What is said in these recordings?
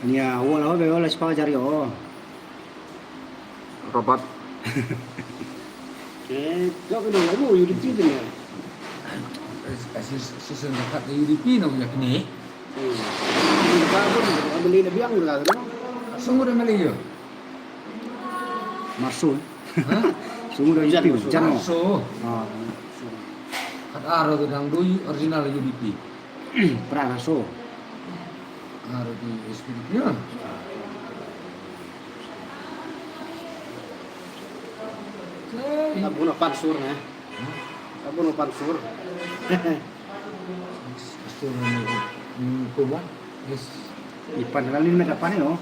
Ania, wala be wala spa jari oh. Robot. Kau kena lagu you di ni. Season dekat di UDP nak punya kini. Kau pun beli lebih yang lah tu. Sungguh dah Malaysia. Marsul. Sungguh dah UDP jan. So, Ah. kat arah tu dang doi original UDP. Pernah raso. Arah di SPDP ya. Abu nak pansur ni. Abu nak pansur. So ni kuat. Yes. Ipan kali ni apa ni oh?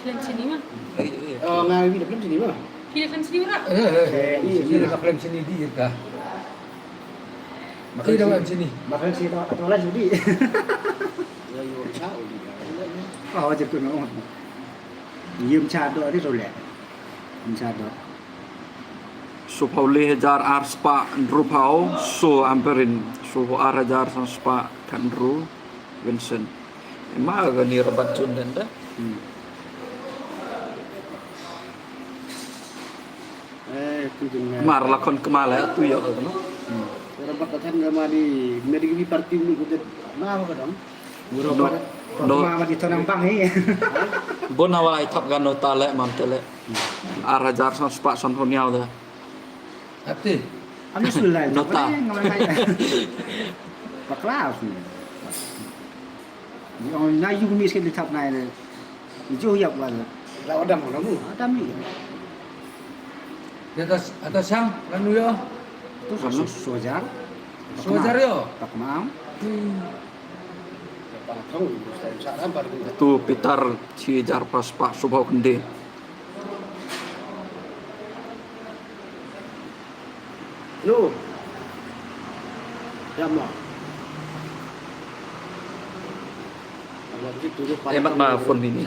Film sini mah. Oh, ngai ni dapat sini mah. Film sini ora. Ini nak klaim sini di kah? Makanya dalam sini. Makan sini atau lah judi. Ya, you cakap di. Oh, macam tu nak. Yum cado ni soleh. Yum cado. So pauli hajar ar spa drupau so amperin so ar hajar san spa kanru Vincent. Emang agak ni rabat Jun dan dah. Tu dengan. Mar lakon kemala tu ya kan. Orang bakatan nama di medigi parti ni kita mana apa dong? Orang Mama di Tonang Bang ni. Bon awal ai thap gan nota le mam tele. Ar hajar san spa san honiau dah. Hati. Kami sudah Nota. Pak kelas ni. Orang nak you ni sekali thap nai ni. Jauh yak wala. Lah adam mana mu? Adam ni. Di atas yang lalu ya. Tu sojar. Sojar ya. Tak mau. Tu pitar ci jar pas pak subau kende. Lu. Jam lah. Hemat mah phone ini.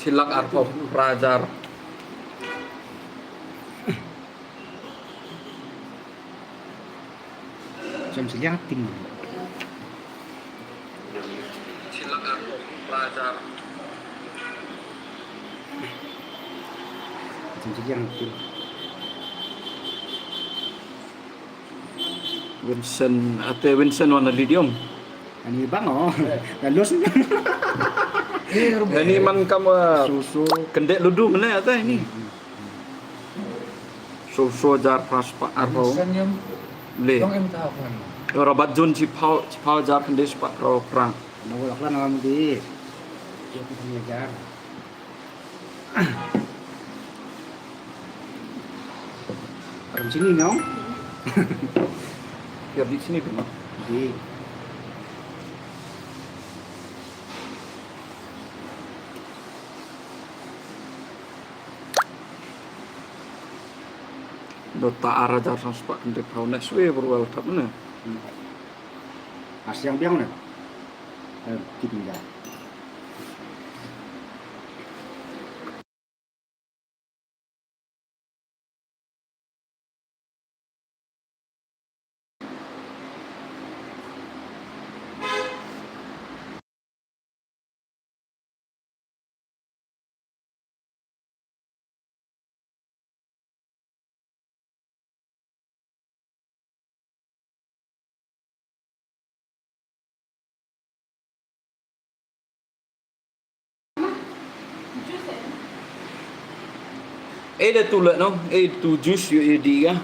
Silak arpo prajar. Jam siang ting. Silak arpo prajar. Jam siang ting. Vincent warna lidium. Ani bang oh. Galus. Ini man kamu Susu. kendek ludu mana ada ini. So jar pas pak arpo San yang le. dong em tahu kan. Rabat Jun cipau jar kendek pak ro perang. Nawalak lah nama di. Dia kita mengajar. Orang sini no? Biar di sini kan. Di. Dota arajar sang spa kendrip hau nek suwe berwal tap ne. Asyang biang ne. Gitu ya. Ada tulet no, tu jus yu di ga.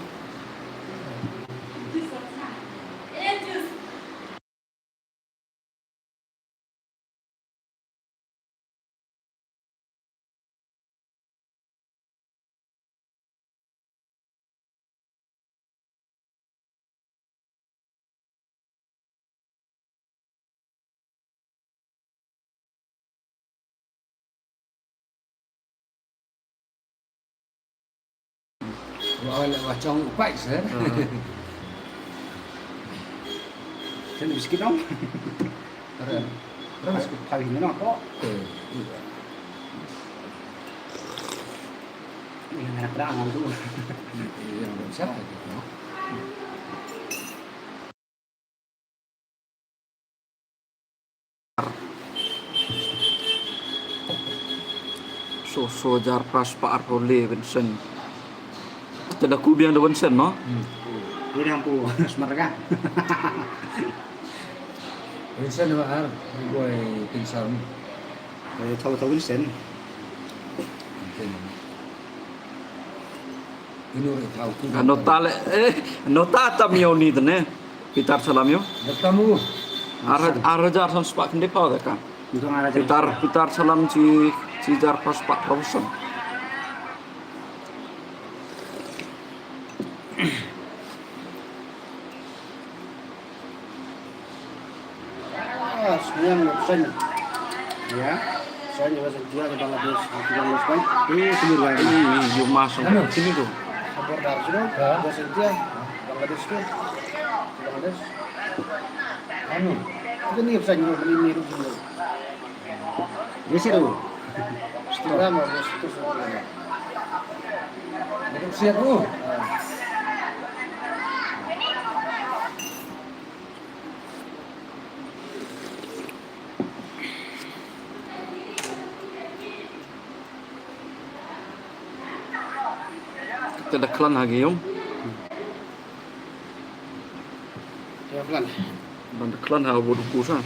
Gọi là trong quậy sớ. Sen biskit no. Terus kali ini no kok. Ini anak perangan tuh. Yang bisa gitu. So jar pras pa arhole Vincent. Tada kubiang da Vincent no. Ini hampu semarga. Vincent mà gue tình sống. Tahu Wilson. Ini udah tahu. Nota tamio ni tene. Pitar salamio. Bertemu. Arajar sang spa kendrip hau ka. Itu ngara Pitar salam ci jar pras pa profesor. Sebenarnya pesan ya saya juga sedia di Bangladesh Bangladesh kan sendiri lagi Yu masuk sini tuh. sabar dari sini juga sedia Bangladesh tuh Bangladesh itu nih pesan juga ini dulu ya sih tuh setelah mau itu sebenarnya Duduk siap lu. Tada klan lagi yung. ya pelan Banda klan ha bodu kusa.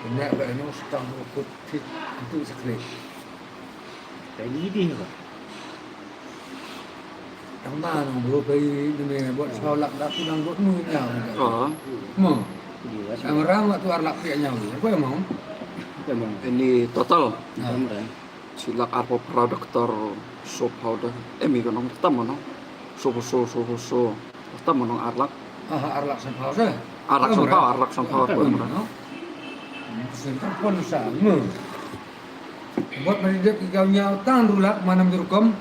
Ini apa ini sedang ikut itu sekali. kayak gini kok Yang mana bro bayi ini buat sekolah aku đang buat nuôi nhau. Mau. gila sih Yang ramah tuh arlak punya nhau. Apa yang mau? emang Ini total beneran silak arpo produktor sop hauda. Mi kanong tama no. So tama no arlak. Arlak sampah sah. Arlak sampah ko mo. Sentar pun sama. Buat mendidik kau nhau tang dulak mana merukom.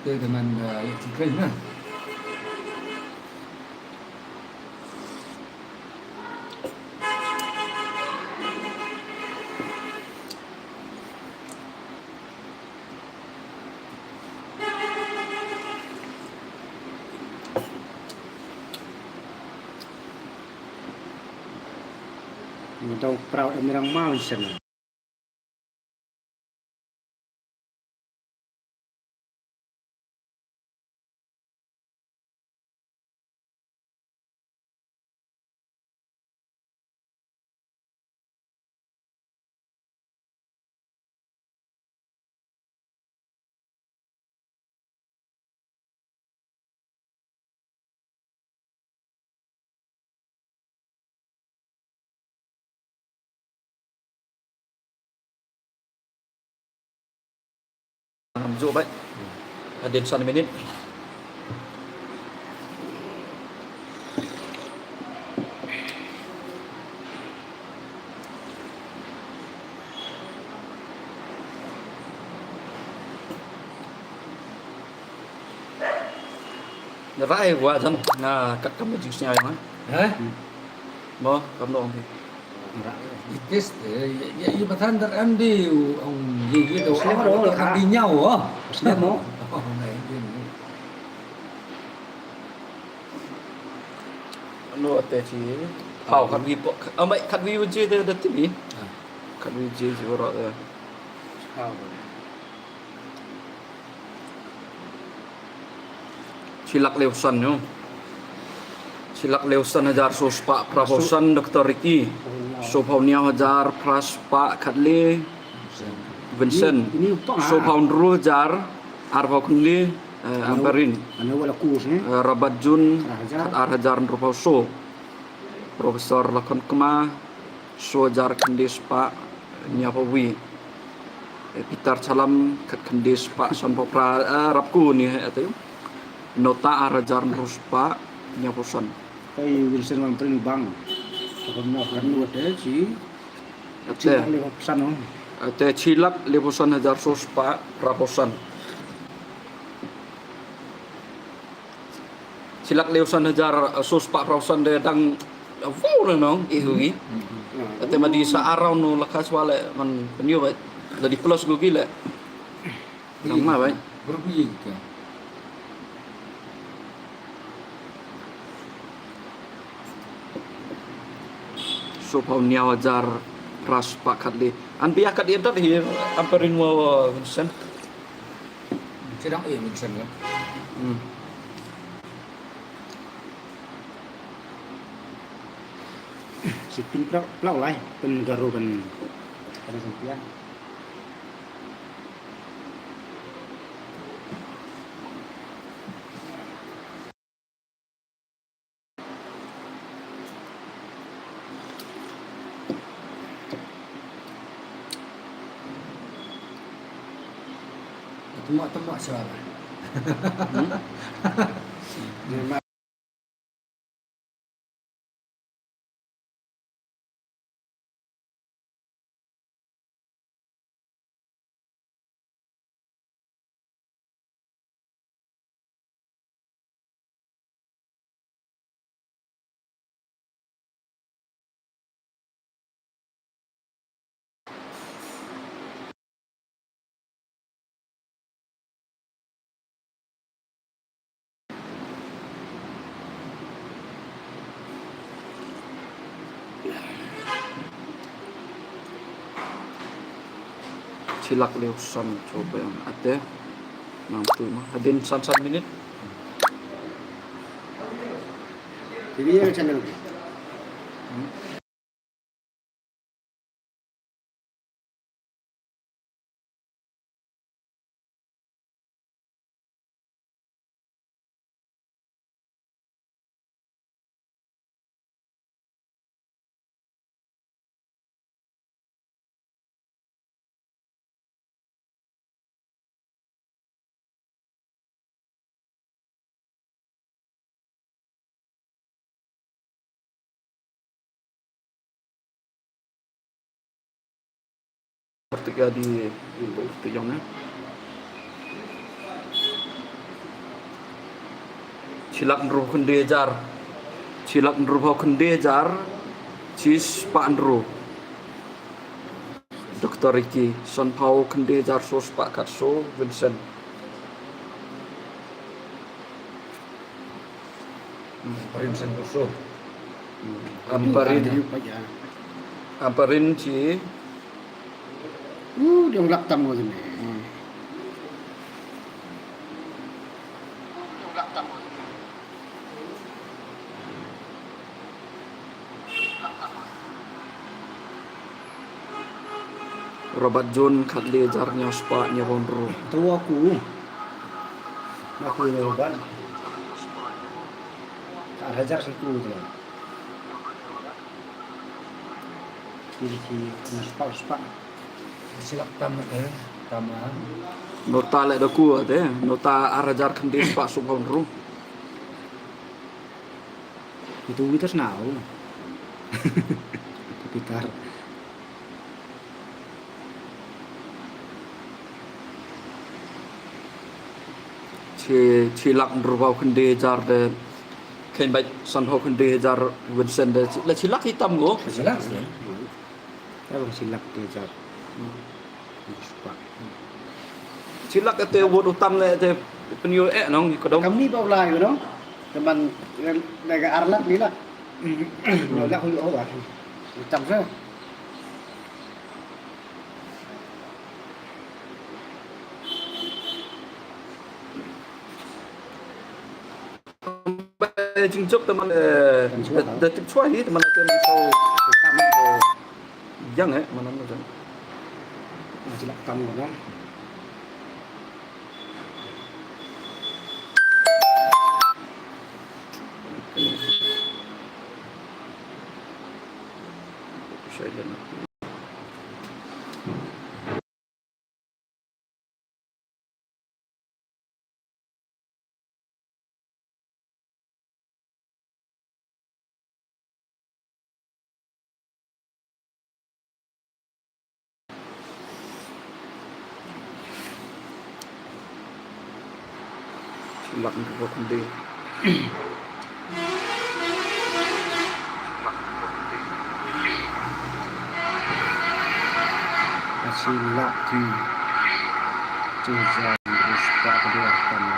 Itu teman yang cikgu nah. Nggak tahu perahu emirang mau sana. Dụ vậy. Đến 6 minit. Rai quá dân là cắt cắm chữ nhai mà. Ha? Mo, cắm đồ thì. Itis, ya batan terambil ông gì cái đồ Xem đó là khác đi nhau hả? Xem đó. Ano ate si Pau kan vi mấy kan vi uji de tini. Kan vi uji siguro. Silak Leusan yo. Silak Leusan hajar sospa Prabosan Dr. Ricky. Sopaunia hajar Praspa Kadle Vincent. Ini upang Sopaun Ru hajar Arva Kunli Amperin. Ano wala kus ni? Rabat Jun Kat Ar hajar Rupau So. Profesor Lakon Kema So hajar Kendis Pak Nyapawi. Peter Salam Kat Kendis Pak Sanpo Pra Rapku ni atau Nota Arajar Ruspa Nyapusan. Kay Wilson man prin bang. Ako mo kan wate si Ate Cik lewat pesan no. ate Cilak Lepusan Hajar Ruspa Raposan. Cilak Lepusan Hajar Suspa Raposan de dang vau no ihui. Ate madi sa araw no lakas wala man penyo ba. Jadi plus go gila. Nama ba? Berpikir ke? Supau niaw ajar ras pak kadli. An biya kad yedat hier amperin wa Vincent. Sedang Vincent kan? Si pin plau lai pen garo kan kan sampian. Temak-temak suara. Memang Cilak Leusan coba yang ada mampu mah hadin san minit. jadi yang channel. Ketika di Tejongnya Cilak Nruh Kendejar Cilak Nruh Kendejar Cis Pak Nruh Dr. Ricky Son Pau Kendejar Sos Pak Katso Vincent Vincent Boso. Amperin Ci Dia ulak tam ko ni. Robert John Kadli Jarnya Spa Nyabondro Tu aku. Aku leban. Tak hajar satu tu. Kiri spa. Silap tamat tamat. Nota lek doku ate nota arajar Kendis Pak Subhanru Itu kita senau. Pitar. Chilak Rubau Kendi Jar de Kain Baik San Ho Kendi Jar Vincent de la Chilak hitam go. Silap. Kalau silap dia jawab. Pak. Chilak ate wot utam le te penyu nong ko dong. Kami bawa lah you know. Teman dari Arlat ni lah. Nak hulur awak. Hitam saya. Chính chúc teman de tik chua hi teman tem so yang mana macam. Silap kamu kan. Chilak Rubau Kendi. Silap di Jajan terus Pak kedua kamu.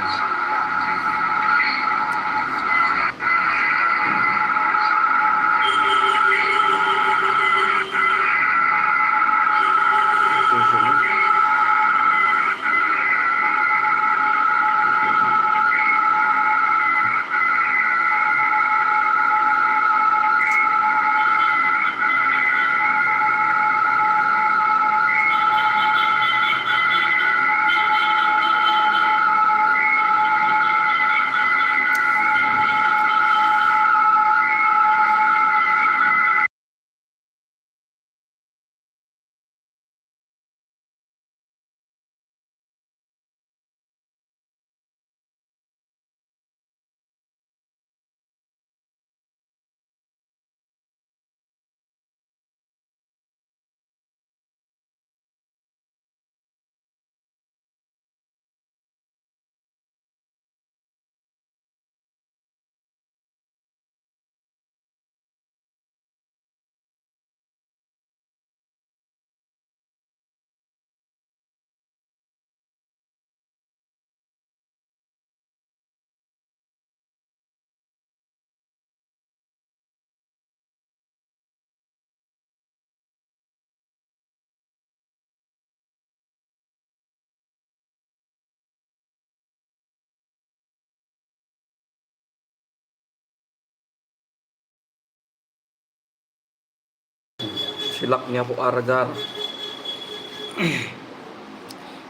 Silak Nyapo Arajar.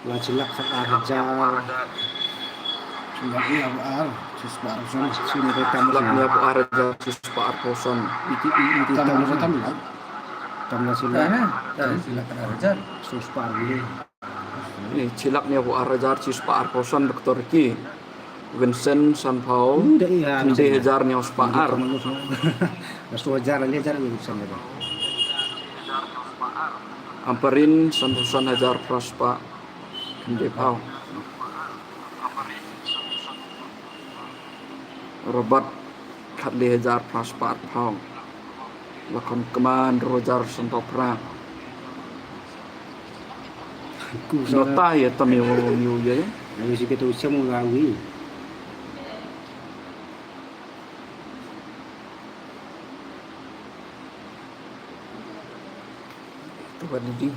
Lah silap Arjar. Silap ni apa? Susah Arjar. Sini kita Silak Nyapo Arajar Suspa Arposon. Itu tamu tamu lah. Tamu silap. Silap Arjar. Susah ni. Ini Chilak Nyapo Arajar Suspa Arposon Dr. Ki. Vincent Sanpau Kendi Hajar Nyaus Paar. Rasul Hajar ni Hajar ni bisa ni. Amperin Santusan Hajar Praspa Kendi Pau. Robat Kendi Hajar Praspa Pau. Lakon Keman Rojar Santopra. Nota ya tamiu ya. Lalu si kita semua lawi. Tuhan ini.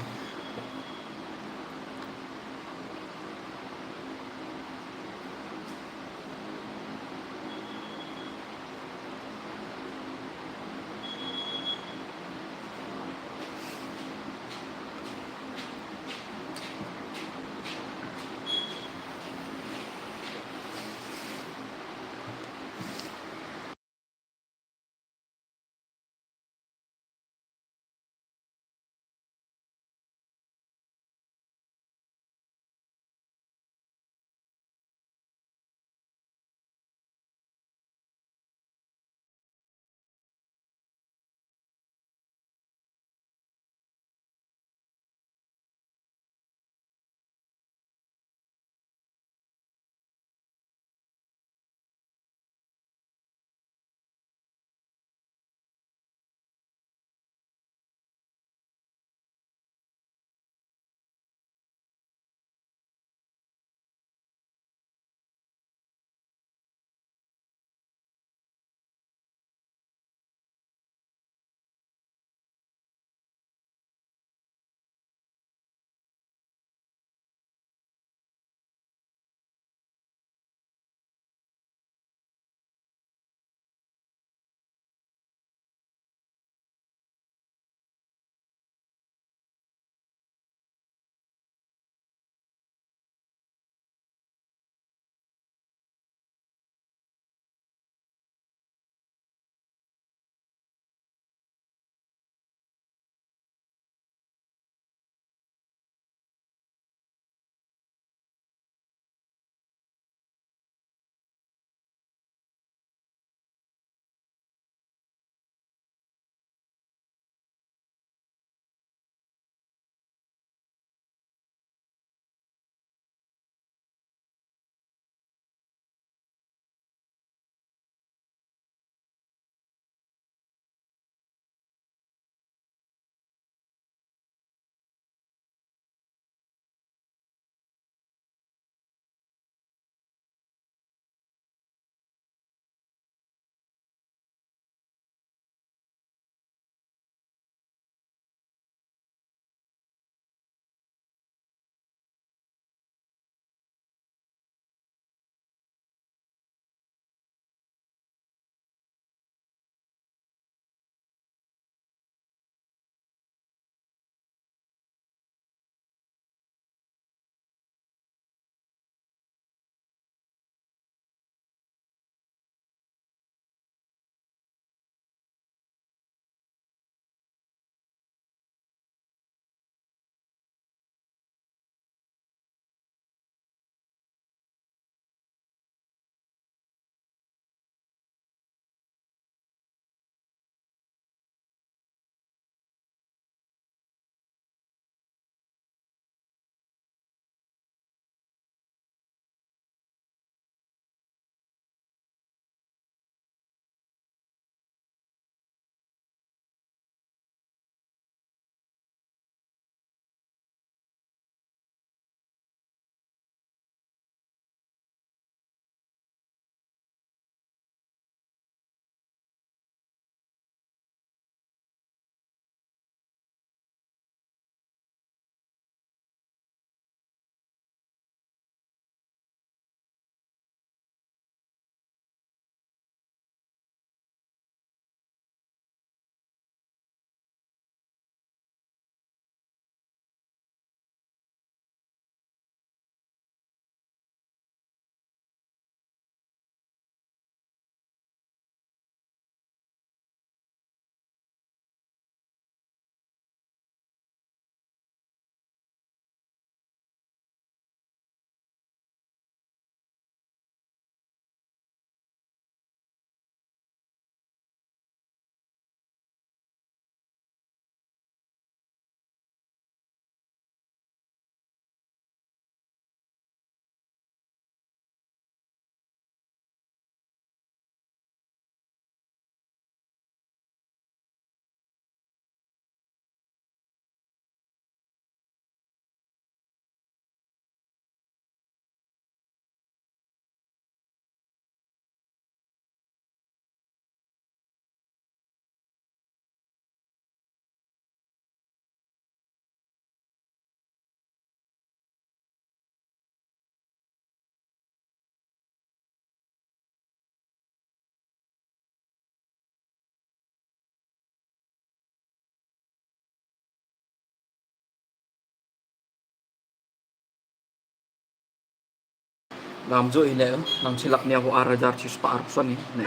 Làm dội nè, làm chỉ lặng nèo arajar chỉ spa arpson nè.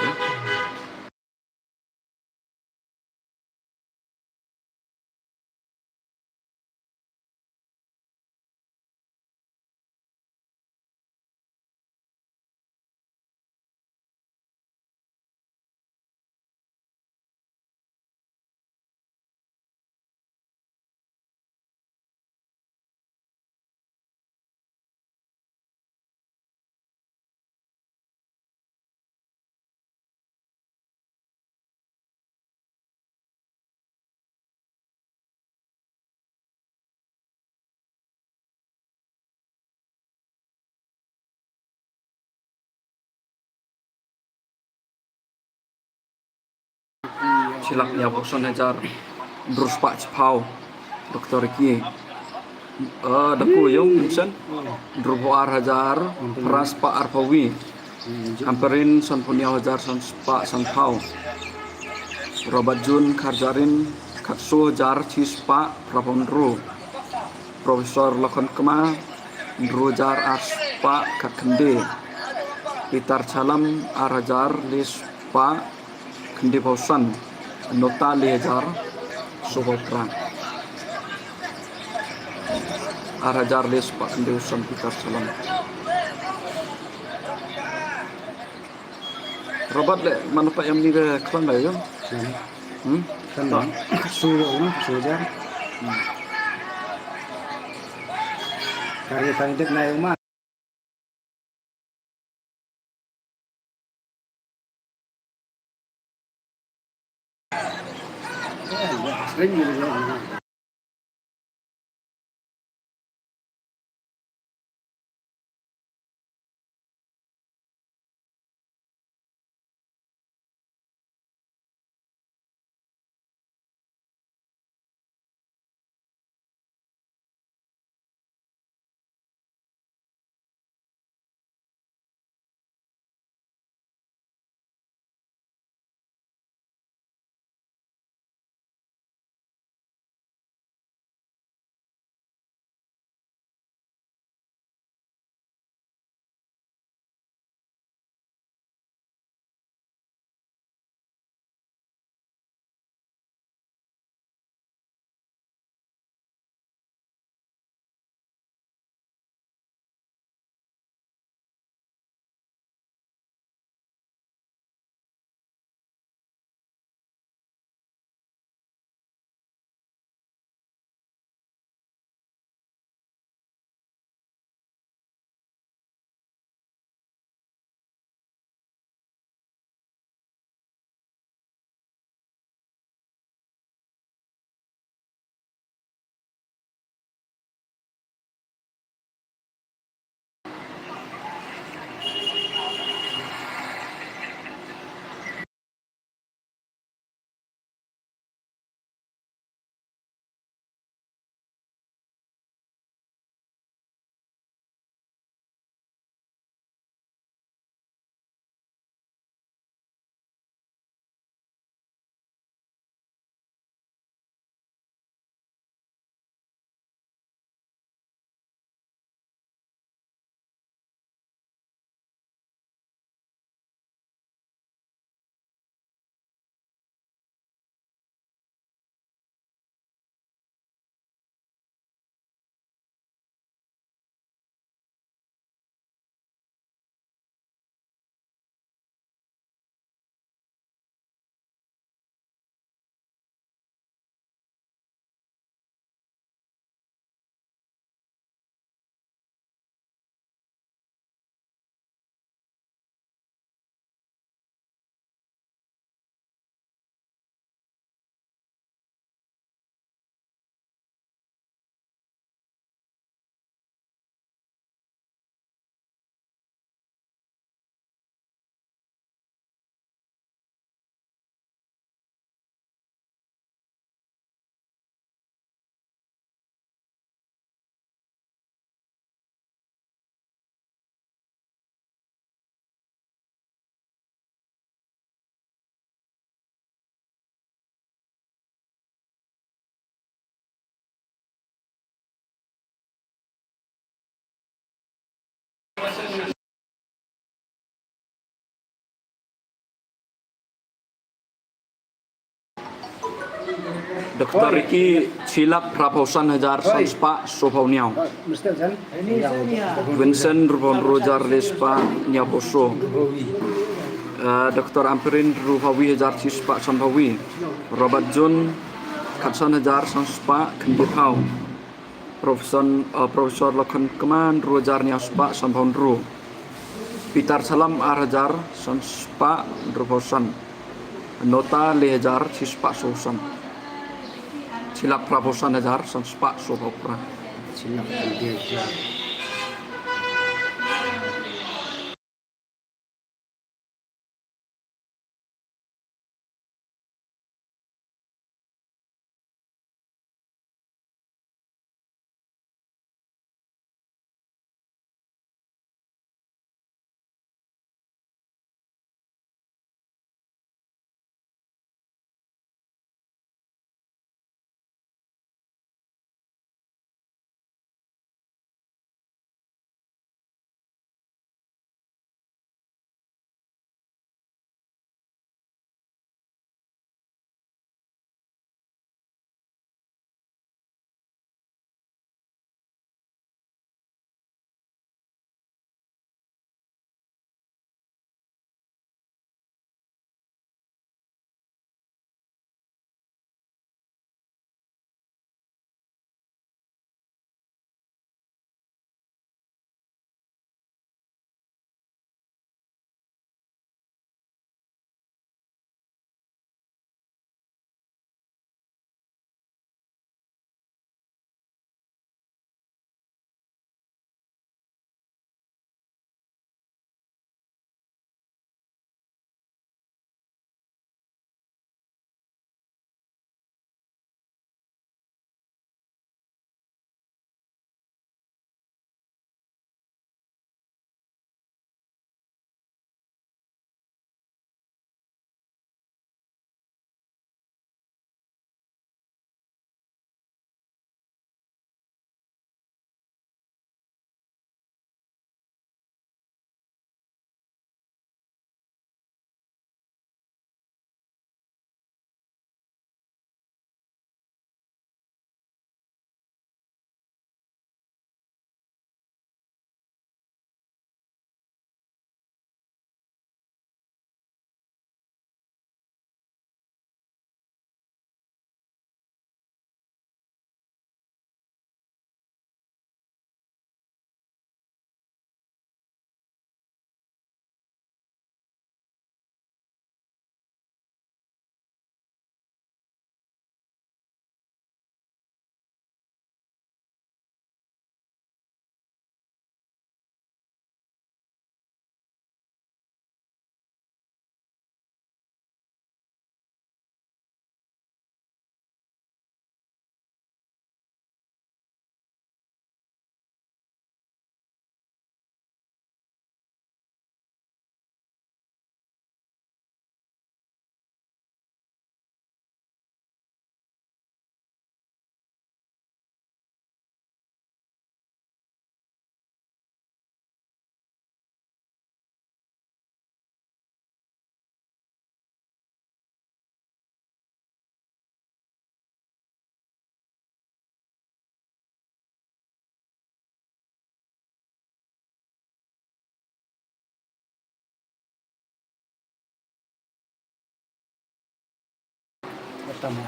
Silak nèo boson hajar drus pak chpau doktor ki. Daku yung minsan drubo hajar ras pak arpawi. Amperin son punya hajar son spa son pau. Robat jun karjarin katsu jar cispa prapondru. Profesor lakon kema drujar aspa kakende. Pitar calam arajar lispa kendi pausan nota lejar sobopra. Arajar lispa kendi pausan pitar calam. Robat le mana pak yang ni ke klan lah yo? Kan bang, suruh jar. Karya panitia na yung mah. Sering gitu. Dr. Ricky Cilak Praposan Hajar Sanspa Sopaunyao. Mesti kan? Vincent Rupam Rojar Lespa Nyaposo. Bawi. Dr. Amperin Rupawi Hajar Cispa Sampawi. Robert John Katsan Hajar Sanspa Kendipau. Profesor Lakan Keman Rojar Nyaspa Sampaundru. Peter Salam Arhajar Sanspa Ruposan. Nota Lehajar Cispa Sosan. Cilak Praposan Hajar Sanspa Sopopra. Silap dia.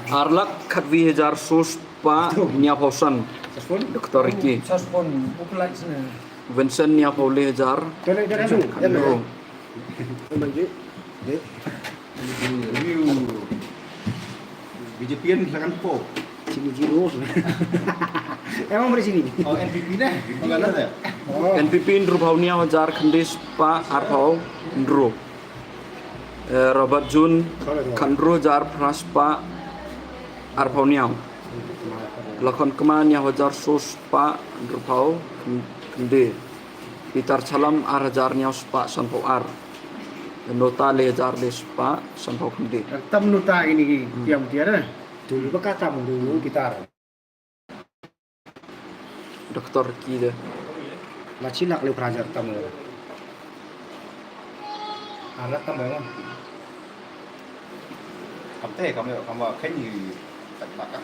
Arlak Katwi Hajar Sospa Nyaposan. Dr. Ricky. Saspon uplat sana. Vincent Nyapole Hajar. Kandro. BJPN silakan po. Sini Jiro. Emang dari sini. Oh NPP dah, bukan ada. NPP Ndrupaunia Hajar Kendis Pa Arpau Ndro. Robert Jun Kandro Hajar Praspa Arpaunia. Lakon Keman Hajar Sospa Ndrupau Kende. Peter Salam Arhajar Spa Sanpau Ar. Nota Lejar Lespa Sanpau Kende. Tam nota ini yang tiada. Dulu berkata dulu gitar. Dr. Ricky deh. Lah cilak le prajar tamu. Alat tambah kan. Kamu kamu kamu kan you Cạnh mặt á.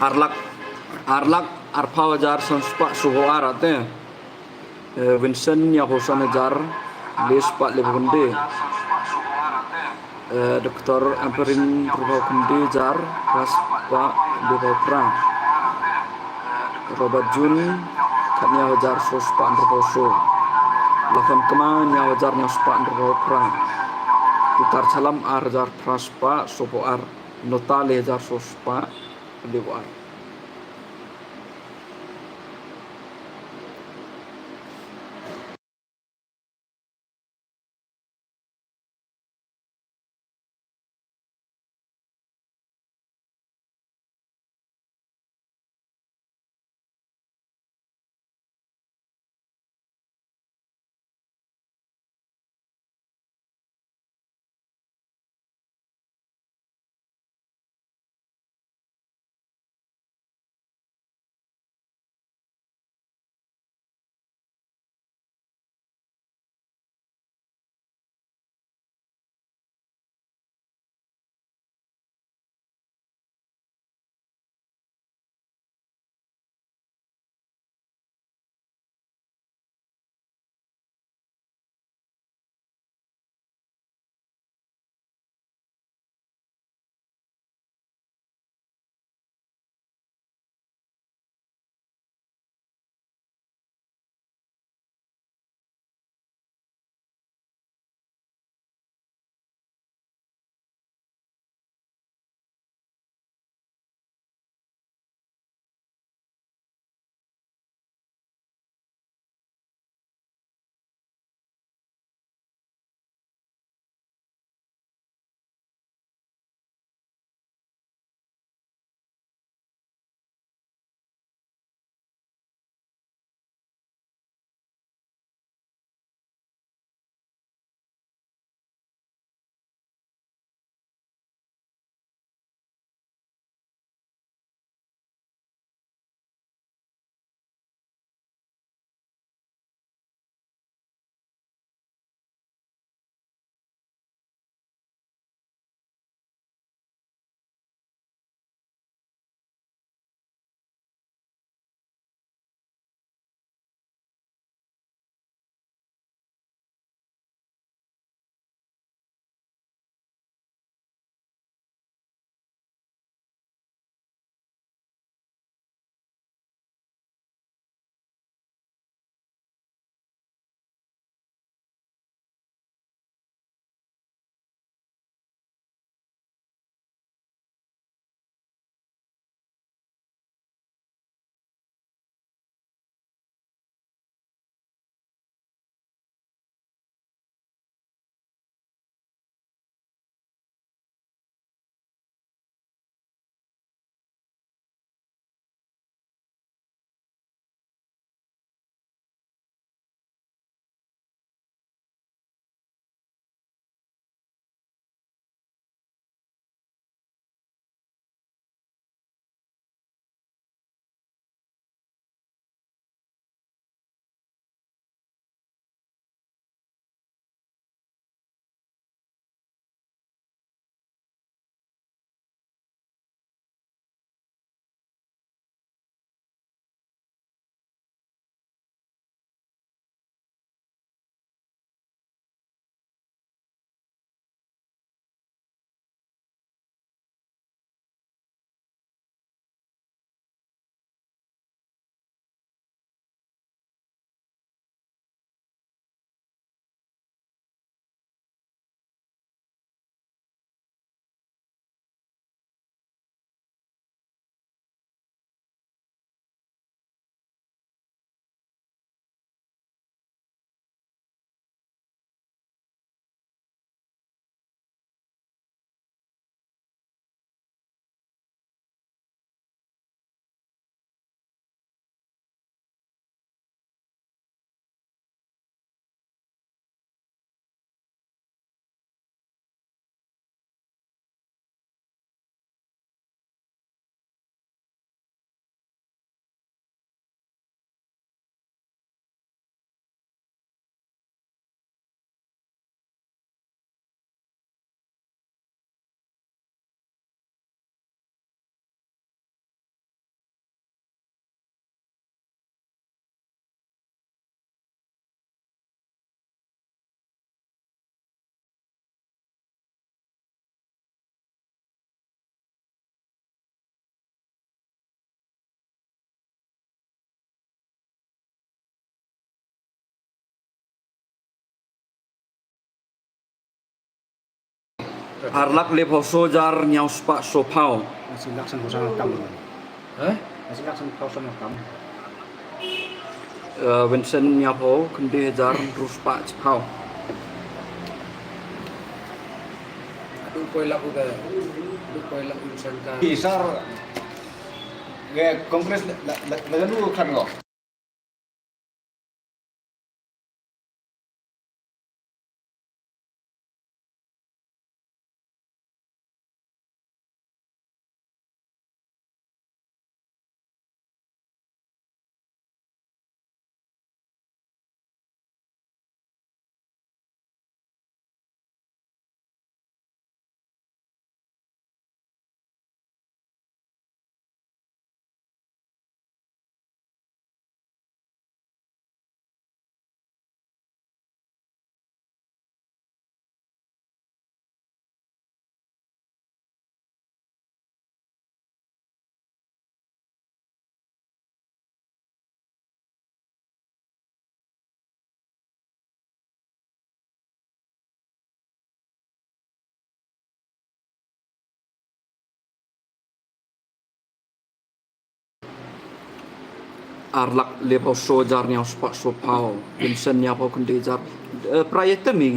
Arlak Arlak Arpawajar Sanspa Suho Arate Vincent Yahosan Jar Lespa Lebunde Dr. Amperin Rubau Kundi Jar Raspa Lebau Prang Robert Jun Katnya Wajar Sospa Rubau So Lakon Kema Nya Wajar Nyospa Rubau Prang Pitar Salam Arjar Praspa Sopo Ar Notale Jar Sospa Lebau Arlak le phao so jar nyau spa so phao. Masih laksan kosong kam. Hah? Masih laksan kosong kam. Vincent nyau phao kendi jar ru spa phao. Aduh koi lak udah. Aduh koi lak insan ka. Pisar kongres lalu kan kok. Arlak le phao so jar nyau spa so phao. Vincent nyau phao kendi jar. Prayete mi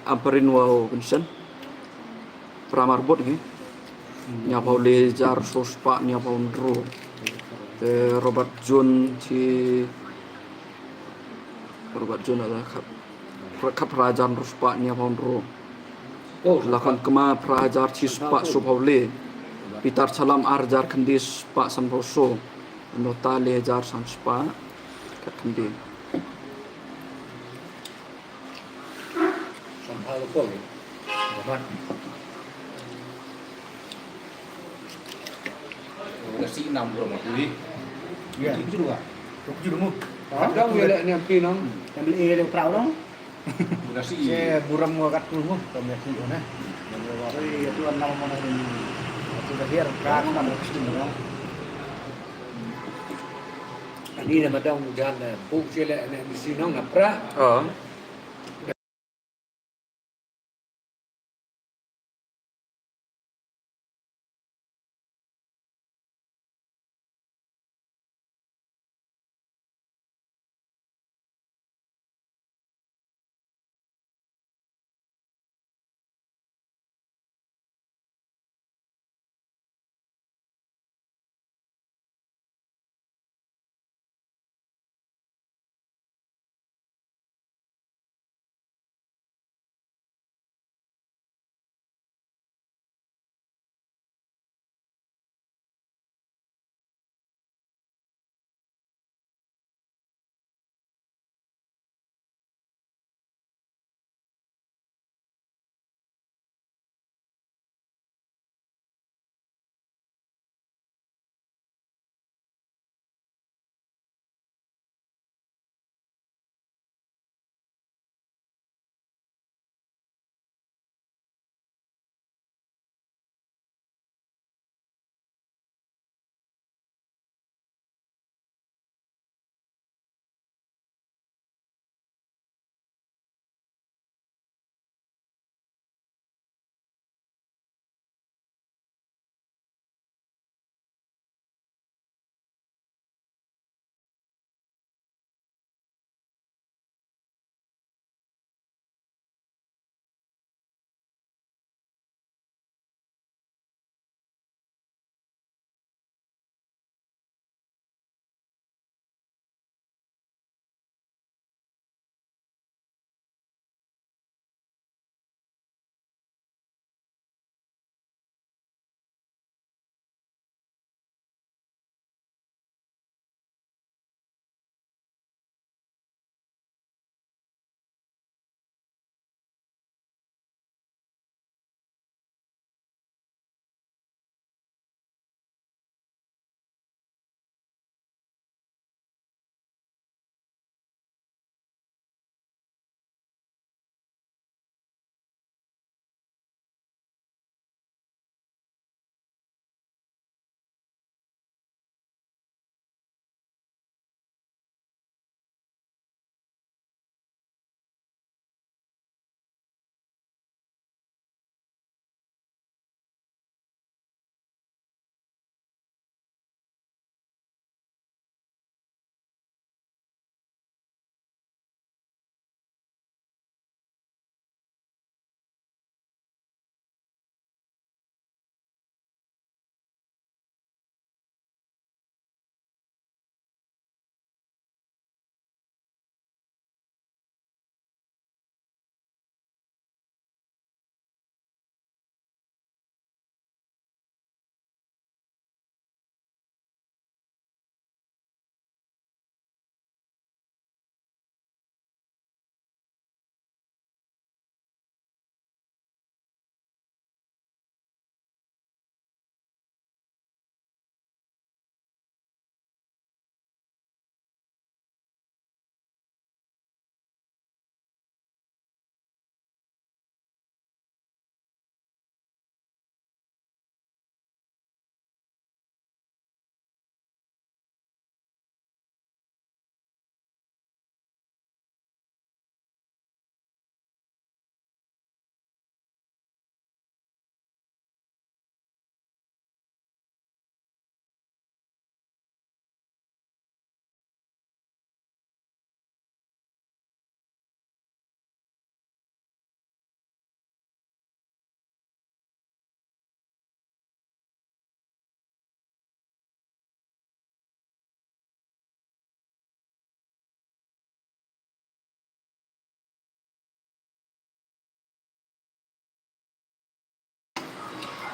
amperin wau Vincent. Pramarbot ni. Nyau phao le jar so spa nyau phao ndro. Robert John ci Robert John adalah kap rajan ruspa nyau phao ndro. Oh, Lakan kema prajar ci spa so phao le. Pitar salam arjar kendi spa san phao so. Nota le jar san spa kat kendi. Sampah lupa ni. Dapat. Nasi 6 belum aku. Ya. Itu juga. Itu juga. Ada yang ni ampi nang. Yang beli yang prau dong. Nasi Saya buram wakat dulu, kami aku na. Yang wakat itu nama mana ini. Itu dah kak nama Kristen dong. Ini nama dong jalan. Buk sila ni di sini nang napra.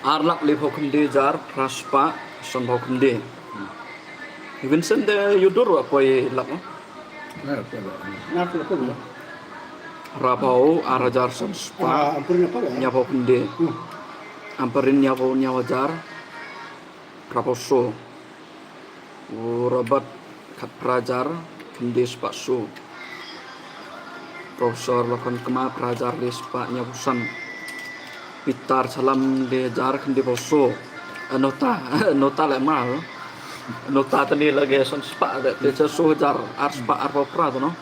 Arlak levo kendi jar praspa son bau kendi. Vincent de yudur wa poi lak no? Nah, apa lah. Ngaku apa lu? Rabau arajar son spa Ampun apa ya? nya bau kendi. Amperin nya bau nya wajar. Rabau so. Rabat kat prajar kendi spa so. Profesor lakon kema prajar di spa nya busan. Pitar salam de jar kendi bau so. Nota le mal. Nota tadi lagi son spa de so jar ar spa ar bau pra tu no.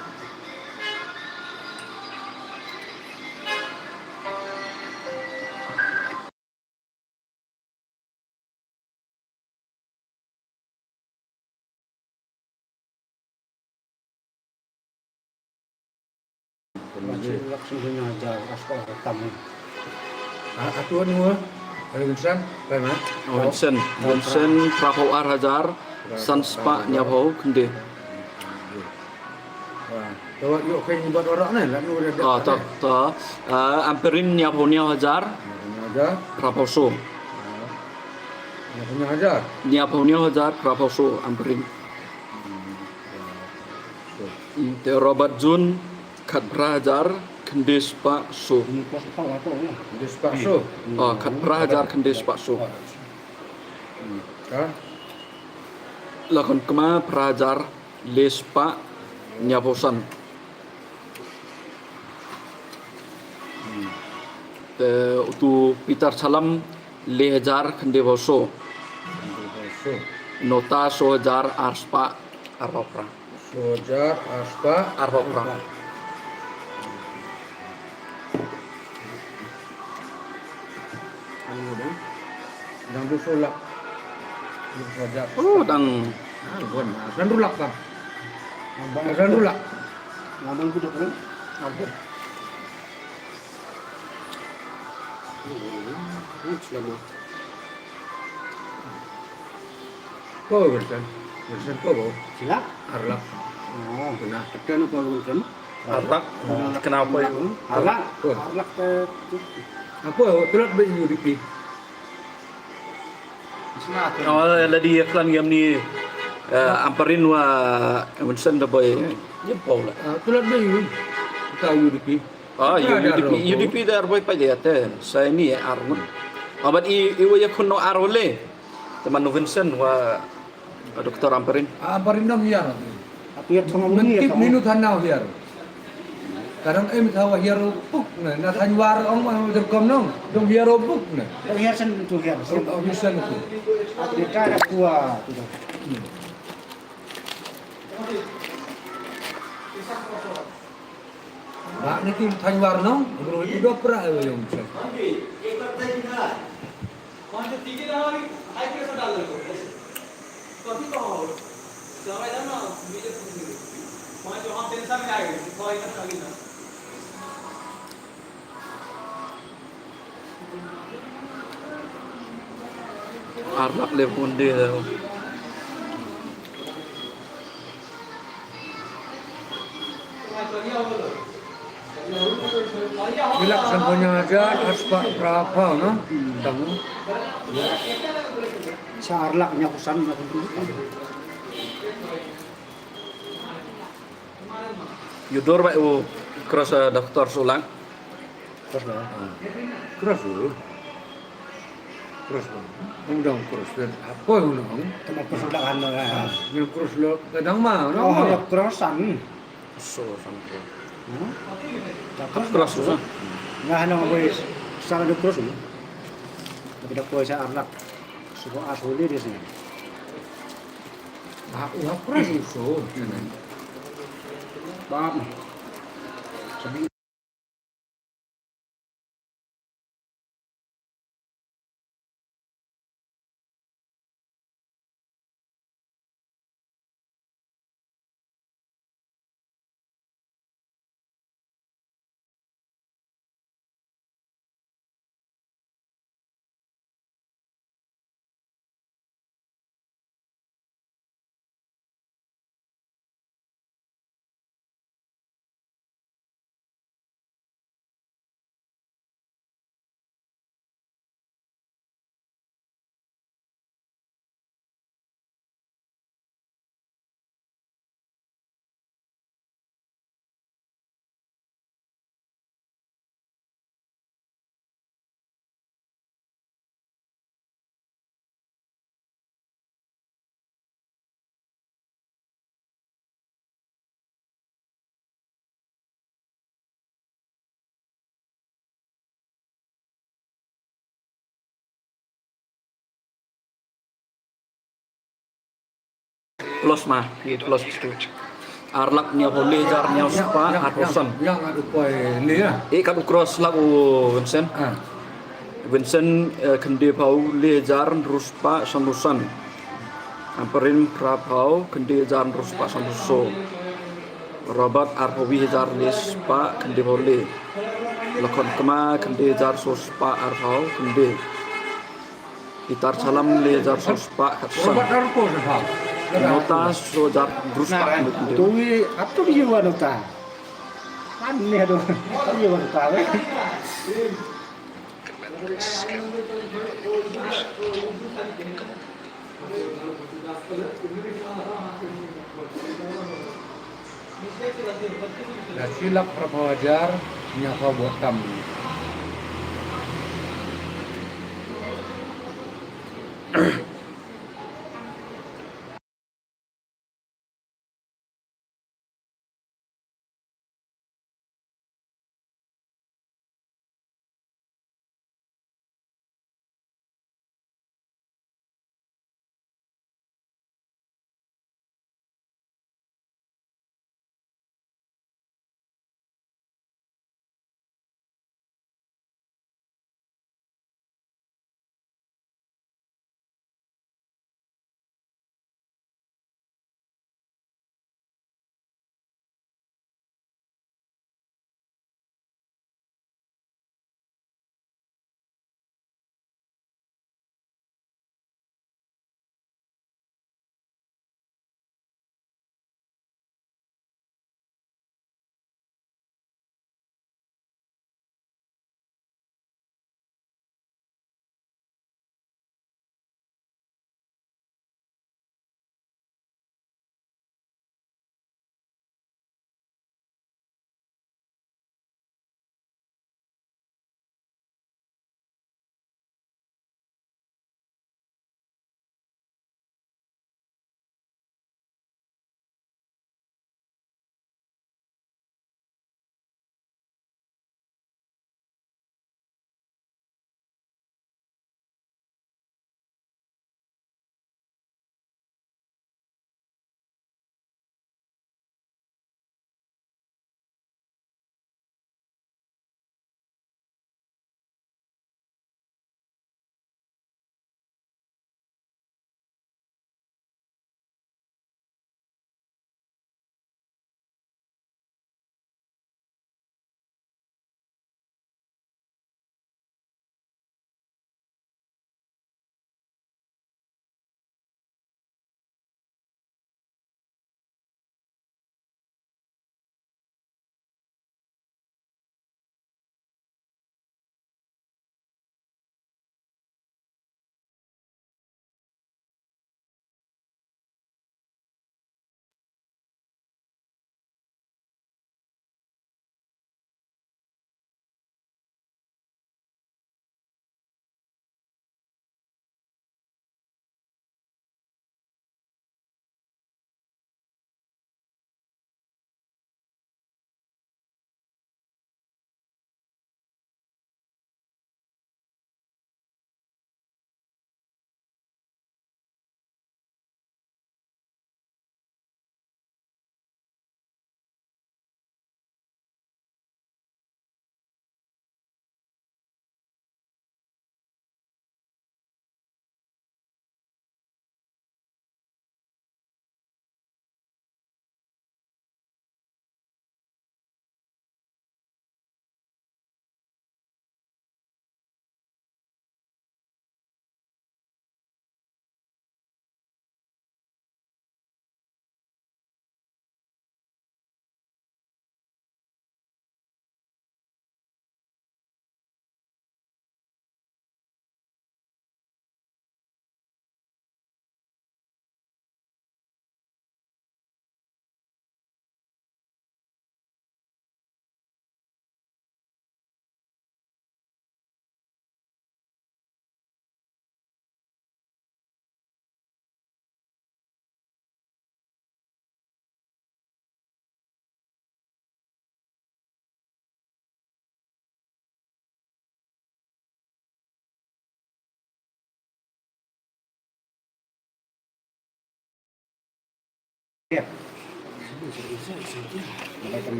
Langsung punya ajar aspal tamu. Atuan semua. Ada Vincent, mana? Vincent Prahau Arhajar San Spa Nyabau Kendi. Tahu yuk kain buat orang ni, lalu ada. Amperin Nyabau Hajar Ada. Prahau So. Yang punya ajar. Nyabau Hajar Prahau So Amperin. Te Robert Jun Kat Prahajar Kendi Spa So. Ini pas tahu apa ya? Dia sepakso. Kat Prahajar Kendi Spa So. Kan? Lakon kema Prahajar Lespa Nyabosan. Utu Pitar Salam Lejar Kendi Boso. So. Nota Sojar Arspa Arpapra. Sojar, aspa, Arpapra. Anu dong. yang tu solak. Sojar. Oh dang Bukan. Dan rulak kan? Dan rulak. Ngabang duduk kan? Apa? Selama. Kau Vincent. Vincent kau. Sila. Arlak. Oh, benar. Tekan apa lu kan? Arlak. Kenapa itu? Alak. Oh. Alak Apa? Tulat UDP. Oh, ladi iklan game ni amperin wa Vincent da boy. Ya Paula. Tulat UDP. Tahu UDP. UDP dar boy pa jate. Saya ni arun. Abat iwa ya kuno arole. Teman Vincent wa Dr. Amperin. Parindam hiar. Tapi yang sama bunyi Mentip minut hanau hiar. Kadang tahu hiar puk na nathanyawar ang mga terkom nong. Dong hiar puk na. Hiar sen tu hiar. Bisa itu. Dia cara kuat tu. Mak ni tu thanyawar nong. Bro itu dopra yung sa. Arlak lepunde. Bilaksan punya aja aspa berapa no? Tahu. Sa arlaknya kusan aku dulu. Yudor ba u cross Dr. Sulang. Terus dah. Keras dulu. Keras dong. Undang keras dan apa undang? Tempat kesudahan lah. Yang keras lo kadang mah no. Oh, ya kerosan. So sampai. Terus Cross so. nggak ada boleh sangat ada terus. Tapi dah boleh saya arlak. Suku asli di sini. Aku keras so. Bab. close mah, close itu. Arlak nya boleh jar nya spa atosan. Yang ada koi ni lah. Kan cross lagu Vincent. Vincent kendi pau le jar ruspa sanusan. Amperin prapau kendi jar ruspa sanuso. Robert arpawi jar lespa kendi boleh. Lakon kema kendi jar sospa arpau kendi. Gitar salam le jar sospa katsan. Robot arpo dah. Nota so jar ruspa kendi. Tuwi atau dia wanita. Aneh aduh. Dia wanita weh. Dah silap berapa wajar nyapa buat tamu.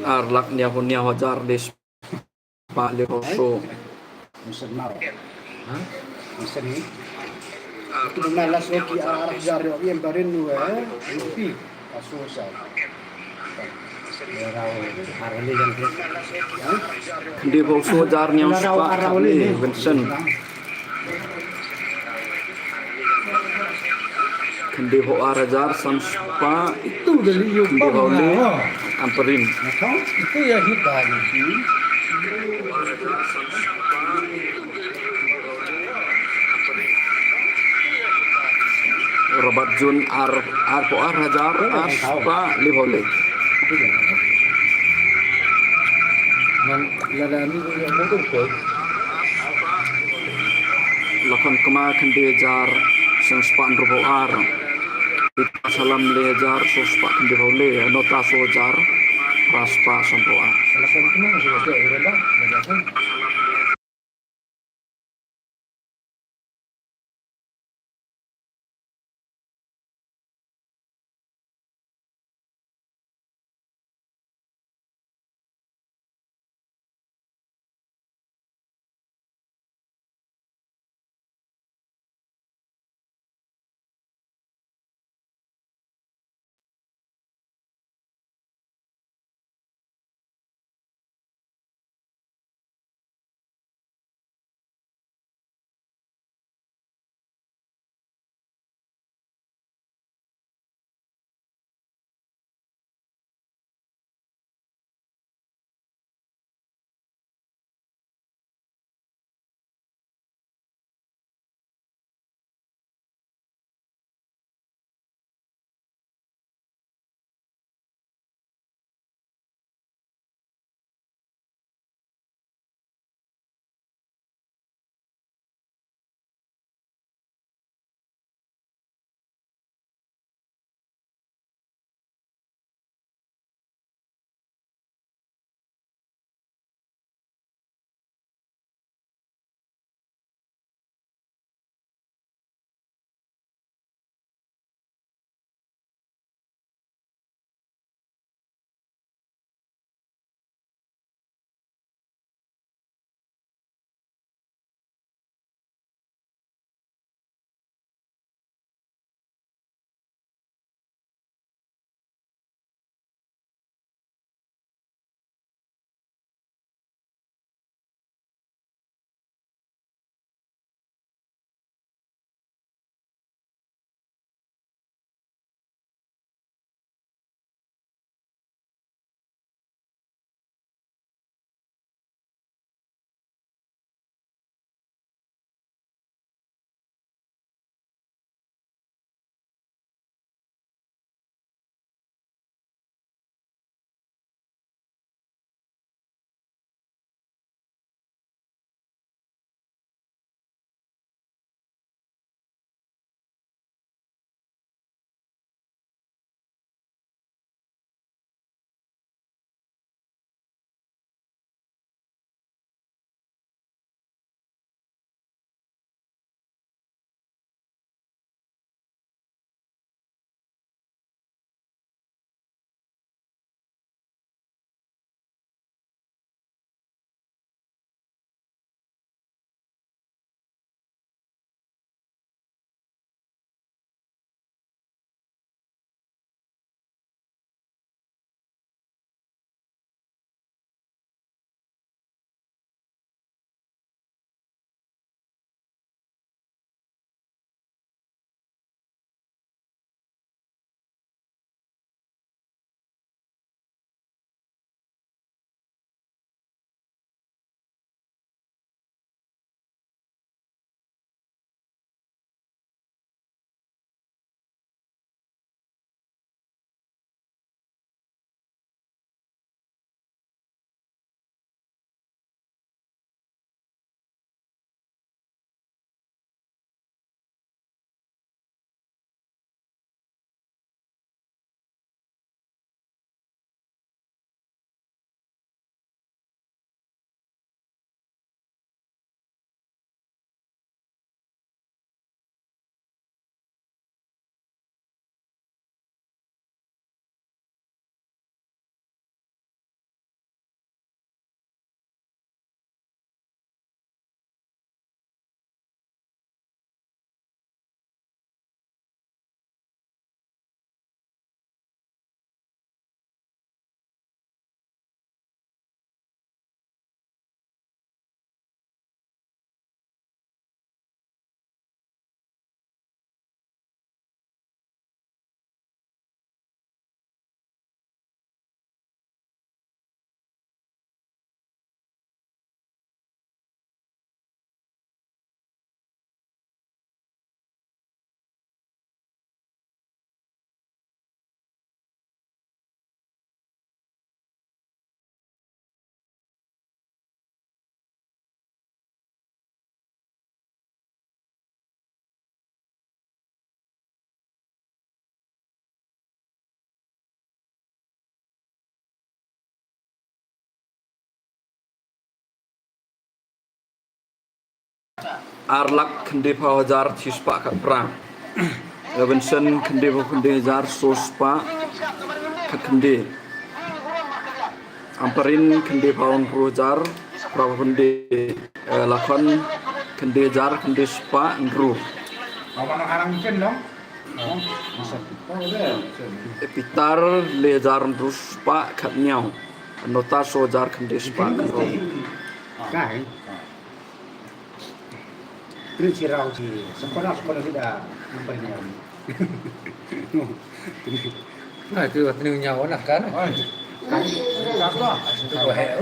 Arlak nia punya wajar des Pak Liroso. Mesin mau. Mesin ni. Itu menalas lagi arah jari yang barin lu rupi kasus Di Roso jarnya Pak kami Vincent. Kendi ho arajar samspa Itu dari kendi Yopang hole lah. amperin. Itu ya kita ni. Robert Jun ar po arajar aspa li hole. Man ladani yang motor ko. Lakan kema kendi jar samspa andro ar. Salam lejar sospa kendi hole nota sojar raspa sampoa. Salah satu kena sudah ada berapa? Arlak kendi pawajar cispa kat perang. Vincent kendi jar sospa kat kendi. Amperin kendi pawon pawajar prawa kendi lakon kendi jar kendi spa ndru. Mana arang ken dong? Pitar le jar ndru spa kat nyau. Nota so jar kendi spa ndru. Kai. Terus sirau si sekolah tidak sampai ni. Nah, itu tenu nyawa nak kan. Itu bahaya.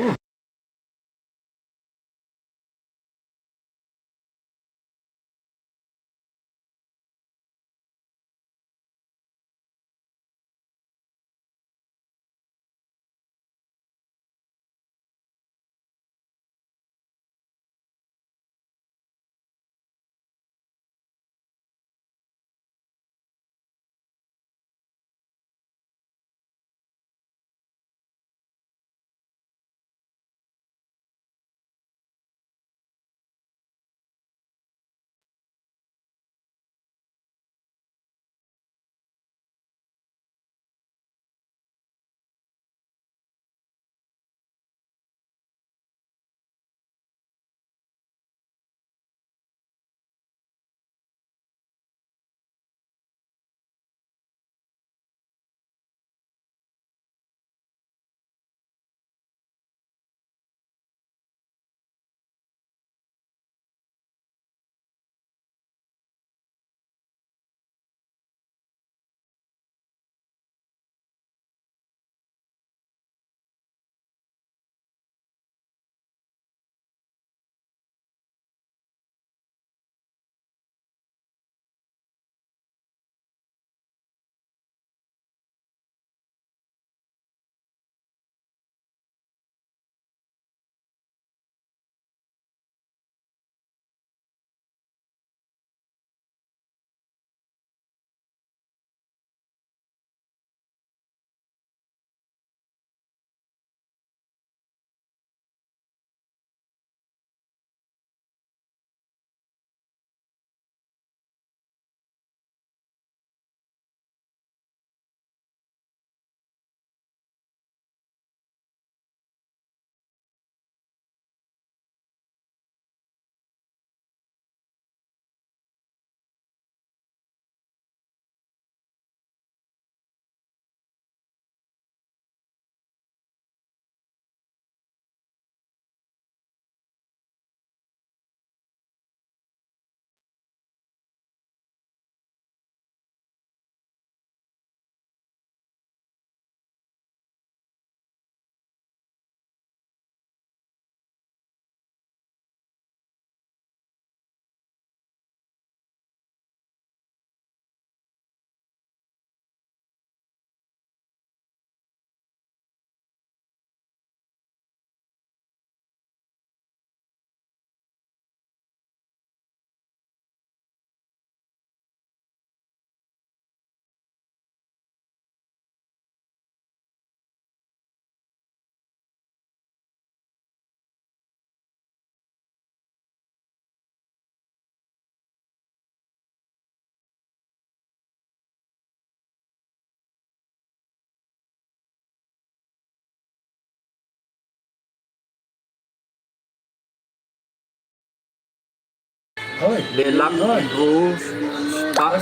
Lelak ndru spa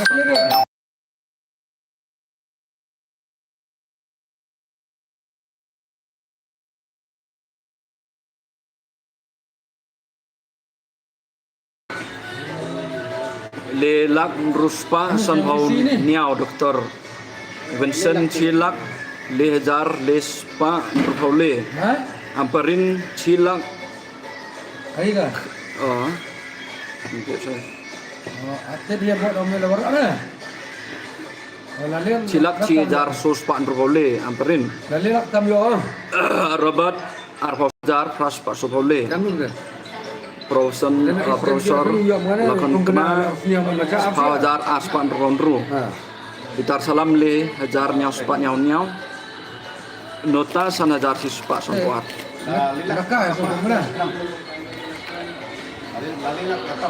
Lelak ruspa sanhau niau doktor Vincent Chilak lejar lespa berpaule amperin Chilak Hai ka? Ada dia buat omel lawar mana? Chilak cijar suspa berpaule amperin Lalu nak tam yo. Robert arpajar praspa berpaule Kamu ke? Profesor lakon kena pawajar aspan rondru bitar salam le hajar nyau spa nyau nyau nota sanajar si spa sampuat Kakak apa mana? Lali nak kata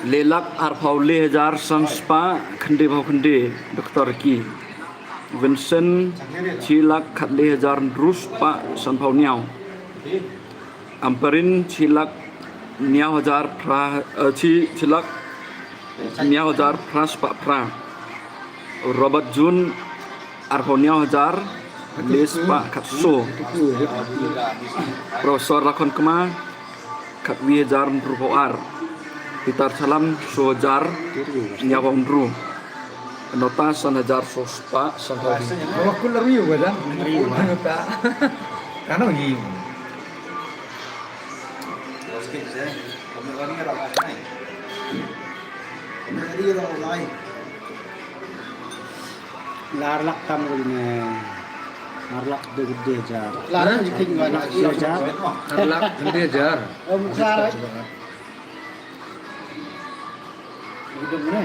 Lelak arpau 1000 sanspa khande bau khande Dr. Ki Vincent chilak khat 1000 drus pa sanpau niau Amperin chilak niau 1000 pra chilak niau 1000 pras pa pra Robert Jun arpau niau 1000 les pa khat so Profesor lakon kema khat 1000 rupau ar Pitar salam sojar nyawang dru nota 1000 sospa sampai Kalau aku lariu kan? Lariu tak. Karena begini. Larlak tam ini. Larlak gede jar. Larlak gede jar. Larlak gede jar. Besar. Gede mana?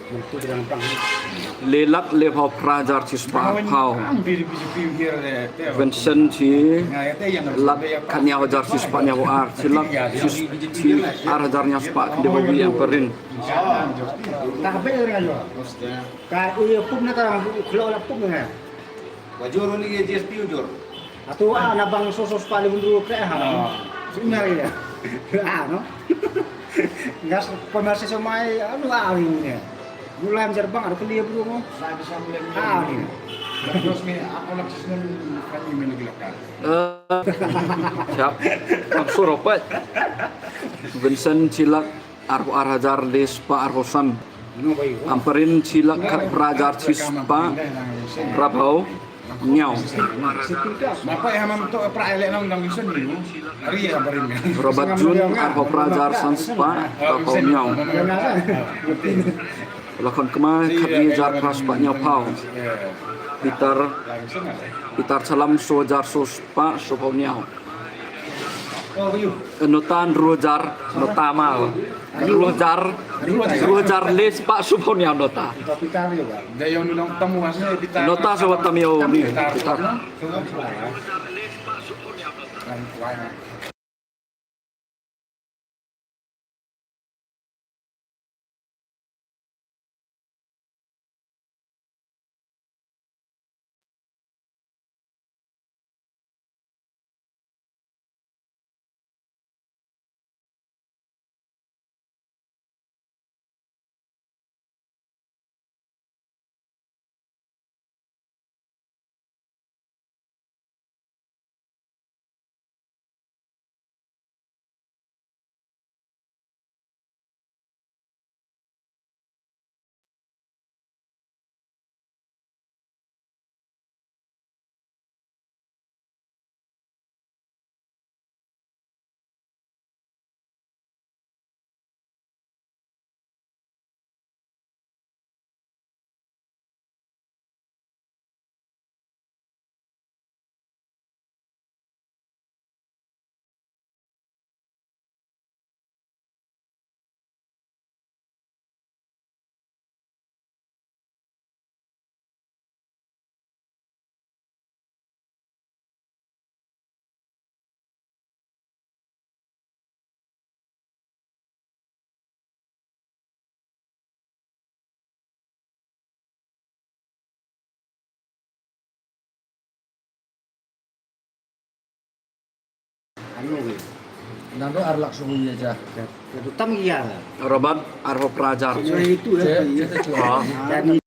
Itu dalam perang. lelak le phao prajar chi spa phao Vincent chi lak kanya hajar chi spa nya ar chi lak chi ar hajar nya spa kende bawi yang perin Tak habis dengan yo. Ka iya pum na ka khlo la pum na. Wajur ni GSP ujur. Atau nabang sosos paling mundur ke ha. Sunya ya. No. Gas komersi semai ini. Mulai menjerbang ada kuliah bro mo. Ini. Terus ni ako lang sa kami meneglakan. siap maksud apa Vincent cilak arho arhajar le spa arhosan No bayi. amperin cilak kat prajar chi spa rabau nyau Mapa yang memang pra elek nang nang isun ni. Ari ya barin. Robert Jun arho prajar san spa rabau nyau lakon kema khat jar pras pa nyau pau Pitar salam sojar sospa sopau nyau Oh bayu. notan rojar notama rojar les pak sopau nyau nota Tapi kali ya. Dayon nang tamu asne kita. nota sobat tamiau ni Pitar. pitar Anu bayu. Nando arlak suhu aja. Itu tam iya. Robert arho prajar Itu ya. Ah. Dan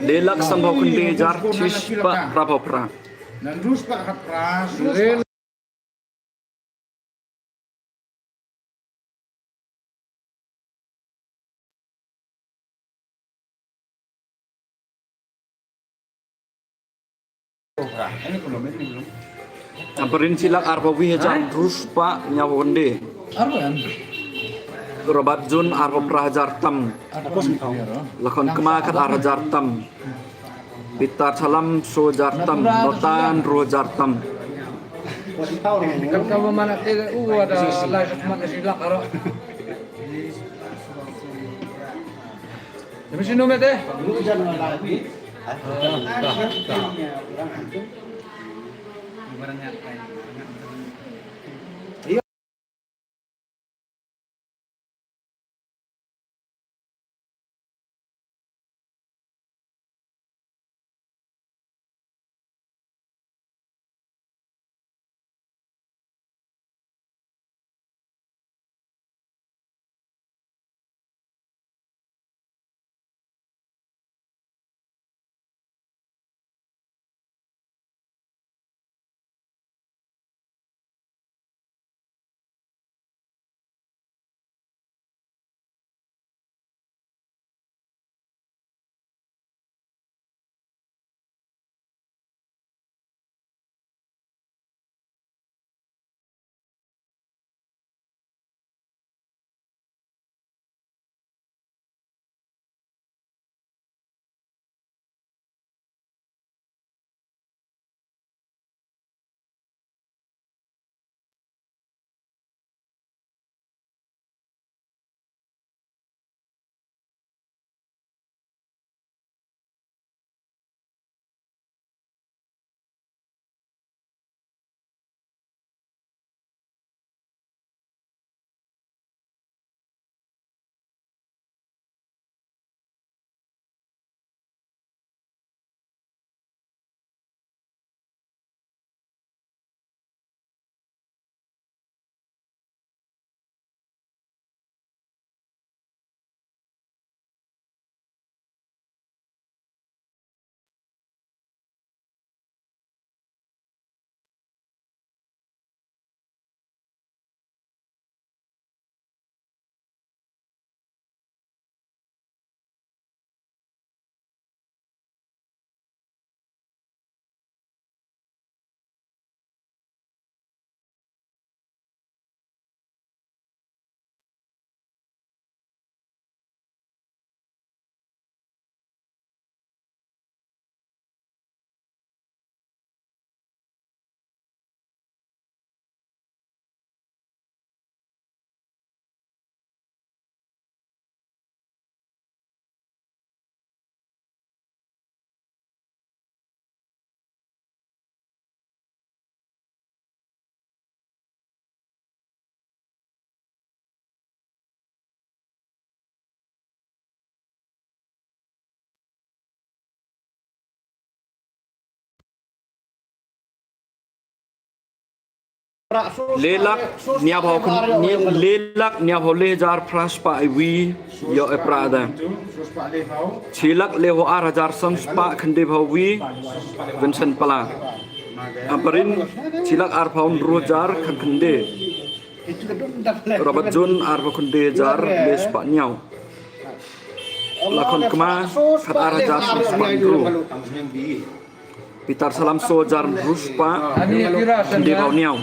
Lelak sambau kendi jar cispa rapo pra. Dan dus pak kapras, lel. Ini belum, ini belum. Amperin silak arpa wi jar ruspa nyawa kendi. Apa kan? Robat jun arpa prahajar tam. Lakon kema kat arhajar tam. Pitar salam so jartam notan ro jartam. Masih tahu nih. Kan kamu mana tidak ada live mana silak karo. Demi sino mete? Dulu jangan lagi. Lelak nia ho le jar praspa wi yo e prada. Cilak leho arhajar samspa kendi wi Vincent pala. Amperin cilak arpaun rojar kendi. Robert Jun arpa kendi jar lespa nyau. Lakon kema kat arhajar samspa gru. Pitar salam sojar ruspa kendi nyau.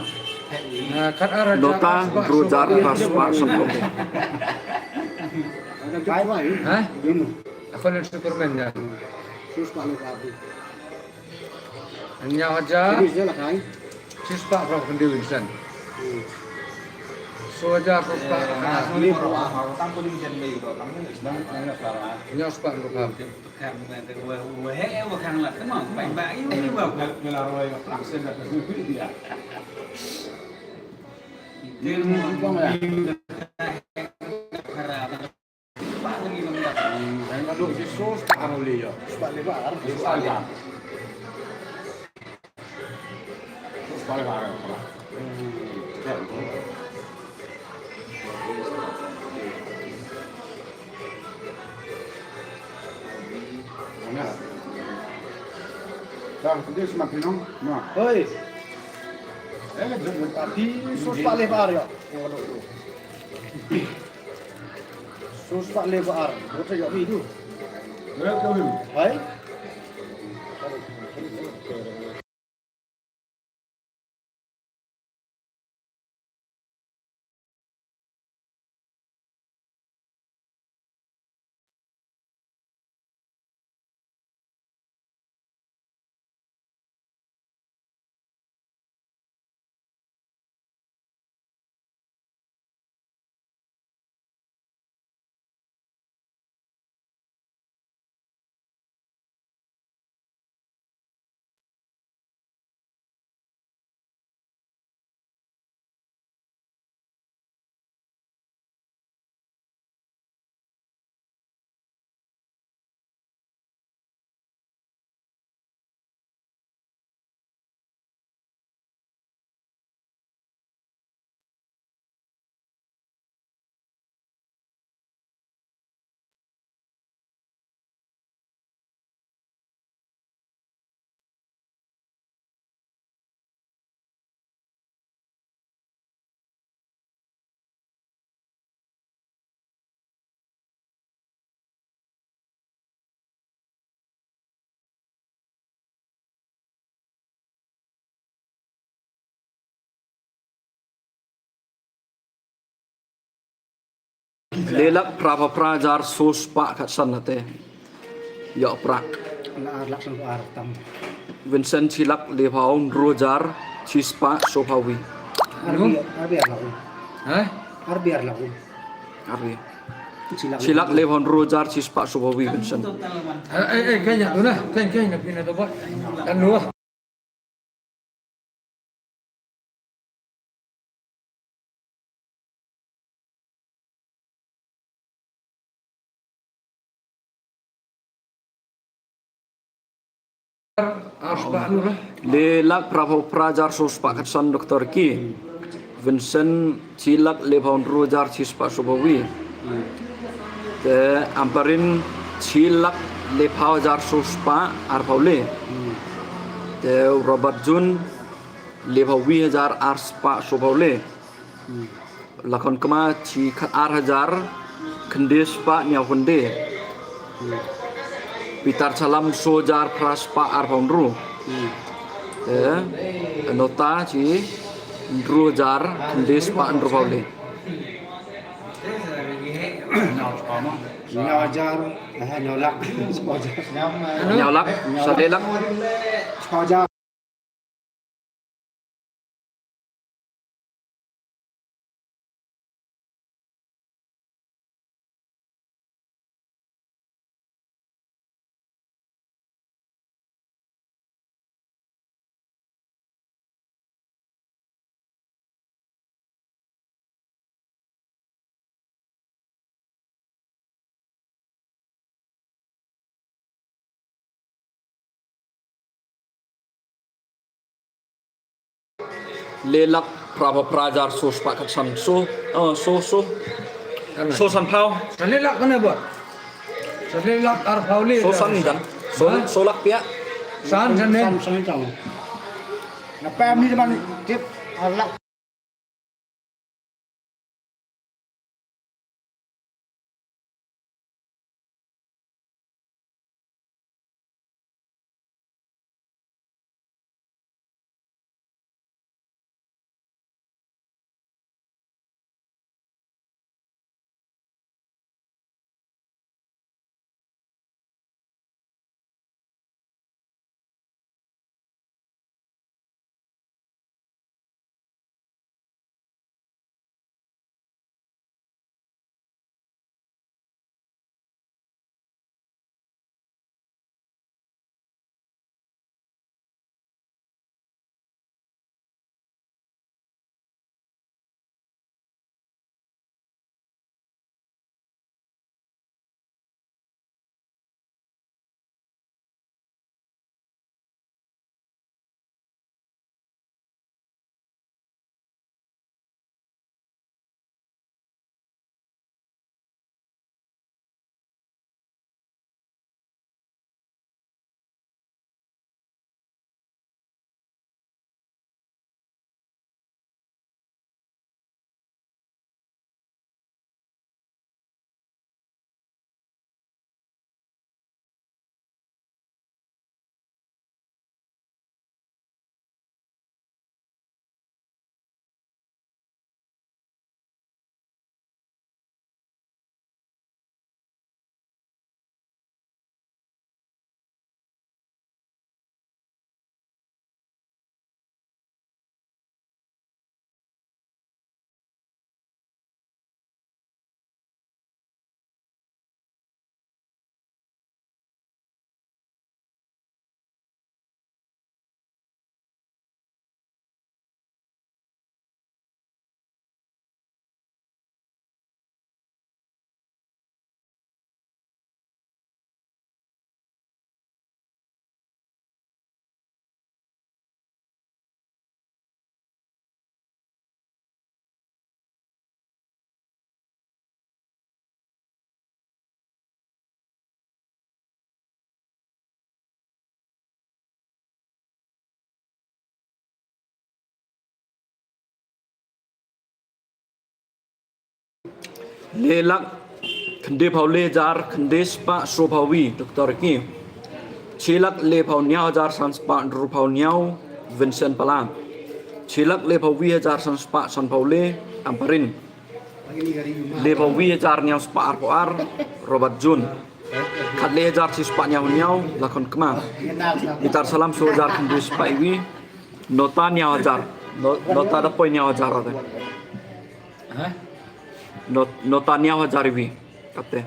Nota berujar raspa sebelum. Hah? Aku lihat Superman ya. Hanya aja. Sis Pak Prof. Winston. So aja Prof. Pak. Nyos Pak Prof. Enggak. Jar kendis semakin nong. Nah. Hoi. Tapi sus pak lebar ya. Sus pak lebar. Betul ya itu. Hai. Lelak prapa prajar sos pak kat sanate. Ya prak. Nak laksana ko arah tam. Vincent Chilak lepaun rojar chispa sopawi. Arbiar lah. Hah? Arbiar lah. Arya. Chilak lepaun rojar chispa sopawi Vincent. Kayaknya tu lah. Kayaknya pindah tu buat. Dan luah. Harus pak lu lah. Lelak prapa prajar sos pak kat san Dr. Ki. Vincent Chilak lepaun rojar chispa sopawi. Te amparin Chilak lepau jar sos pak arpaule. Te Robert Jun lepau 2000 arspa sopaule. Lakon kema chi kat 8000 kendis pak nyau kende. Pitar salam sojar praspa arpaunru. Nota chi rojar kendis pak andropaule. Nyawajar, nyolak, sekojar. Nyalak, sadelak. Sekojar. Lelak prapa prajar sos pak kat san so san pau Salilak kena buat. Salilak arfauli. so san dan solak pia San san Sam sang chong. Napa ni depan tip alak lelak kende phau le jar kende spa so phau wi doktor ki chilak le phau nyau jar san spa ru phau nyau Vincent Palam chilak le phau wi jar san spa san phau le amparin le phau wi jar nyau spa ar Robert Jun khat le jar si spa nyau lakon kma itar salam so jar kende spa wi nota nyau jar nota da poi nyau jar ade Ha? nota nyau jar wi kate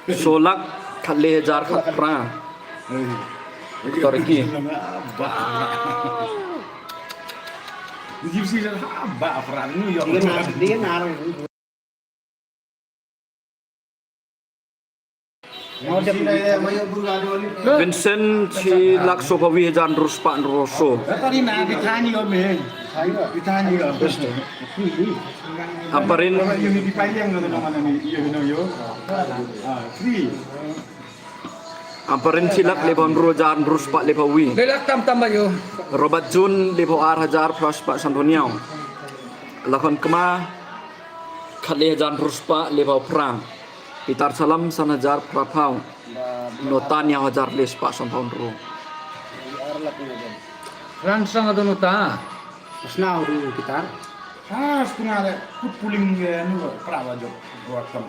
Solak kali jar kat pra. Toriki. Di sini haba peran New York. Dia naruh. Mau dia mayo burado ni. Vincent Chilak Sopawi jan ruspa roso. Tadi na ditani om eh. Ditani om. Amparin Yung hindi pa yang no naman ni yo. Free. Amparin Chilak lebon rojan ruspa lepawi. Lelak tambah yo. Robert Jun lepo 8,000 plus Pak Santoniau. Lakon kema kali jan ruspa lepo prang. Pitar salam 1,000 prapau. Notanya 1,000 les Pak Santonro. Rangsang atau nota. Pas na dulu kita. Setengah ada puling ni prawa jo. Buatkan.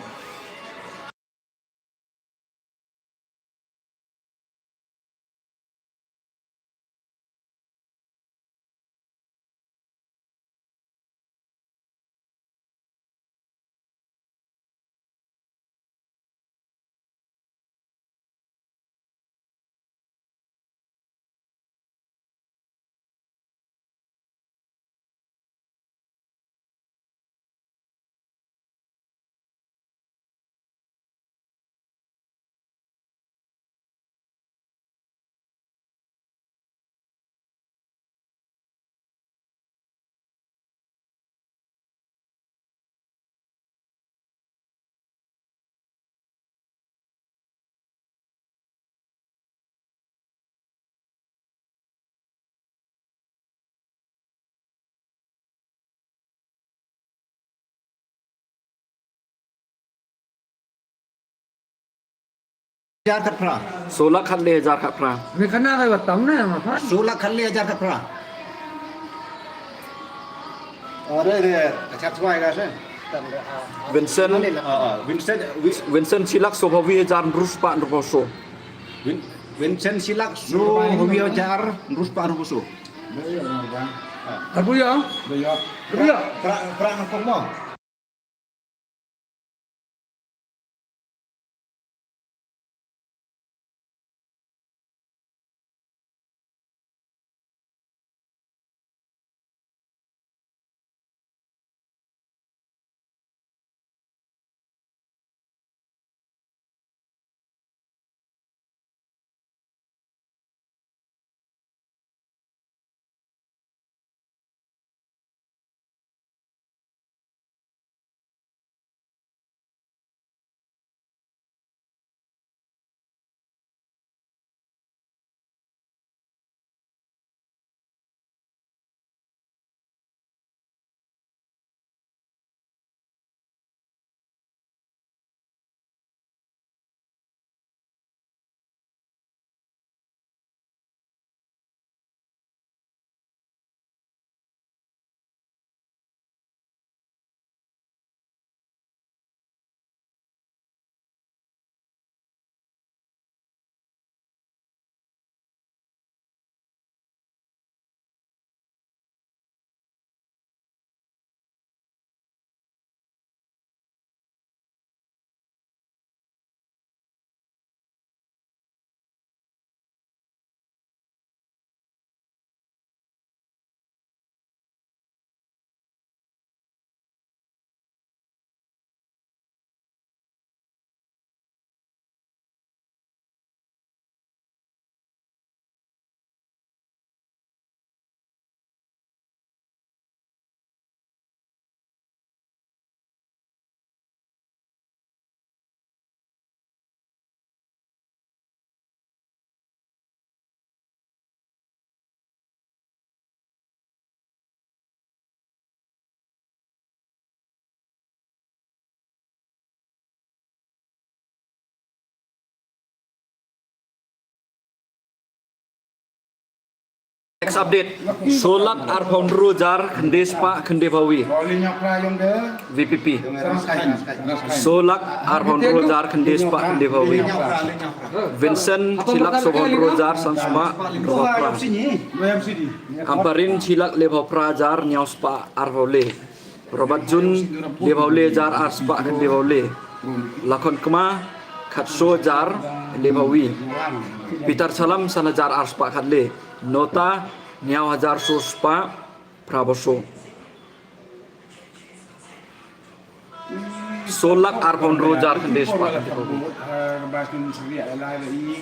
Ajar kat pra. Solak kali jar kat pra. Ini kena kayak watam na apa? Sulak kali ajar kat pra. Ada acap semua ya kan? Vincent Vincent Chilak Sopawi jan ruspa roso. Vincent silak so hobi ajar terus pak rusuh. Aku ya. Iya. Perang kok mau. Next update. Solak Arpondro jar kendis Pak Kendepawi. Bolinya prayong deh. VPP. Sekali. Solak Arpondro jar kendis Pak Kendepawi. Vincent Chilak Sobondro jar sansuma Dropra. Bayam sini. Amparin Chilak Lebopra jar nyaus Pak Arvole. Robert Jun Lebole jar ars Pak Kendepawi. Lakon kema khatso jar lebawi Peter salam sana jar arspa khatle nota niaw hajar suspa praboso solak arpon rojar kendes pa Bakin seria live ini.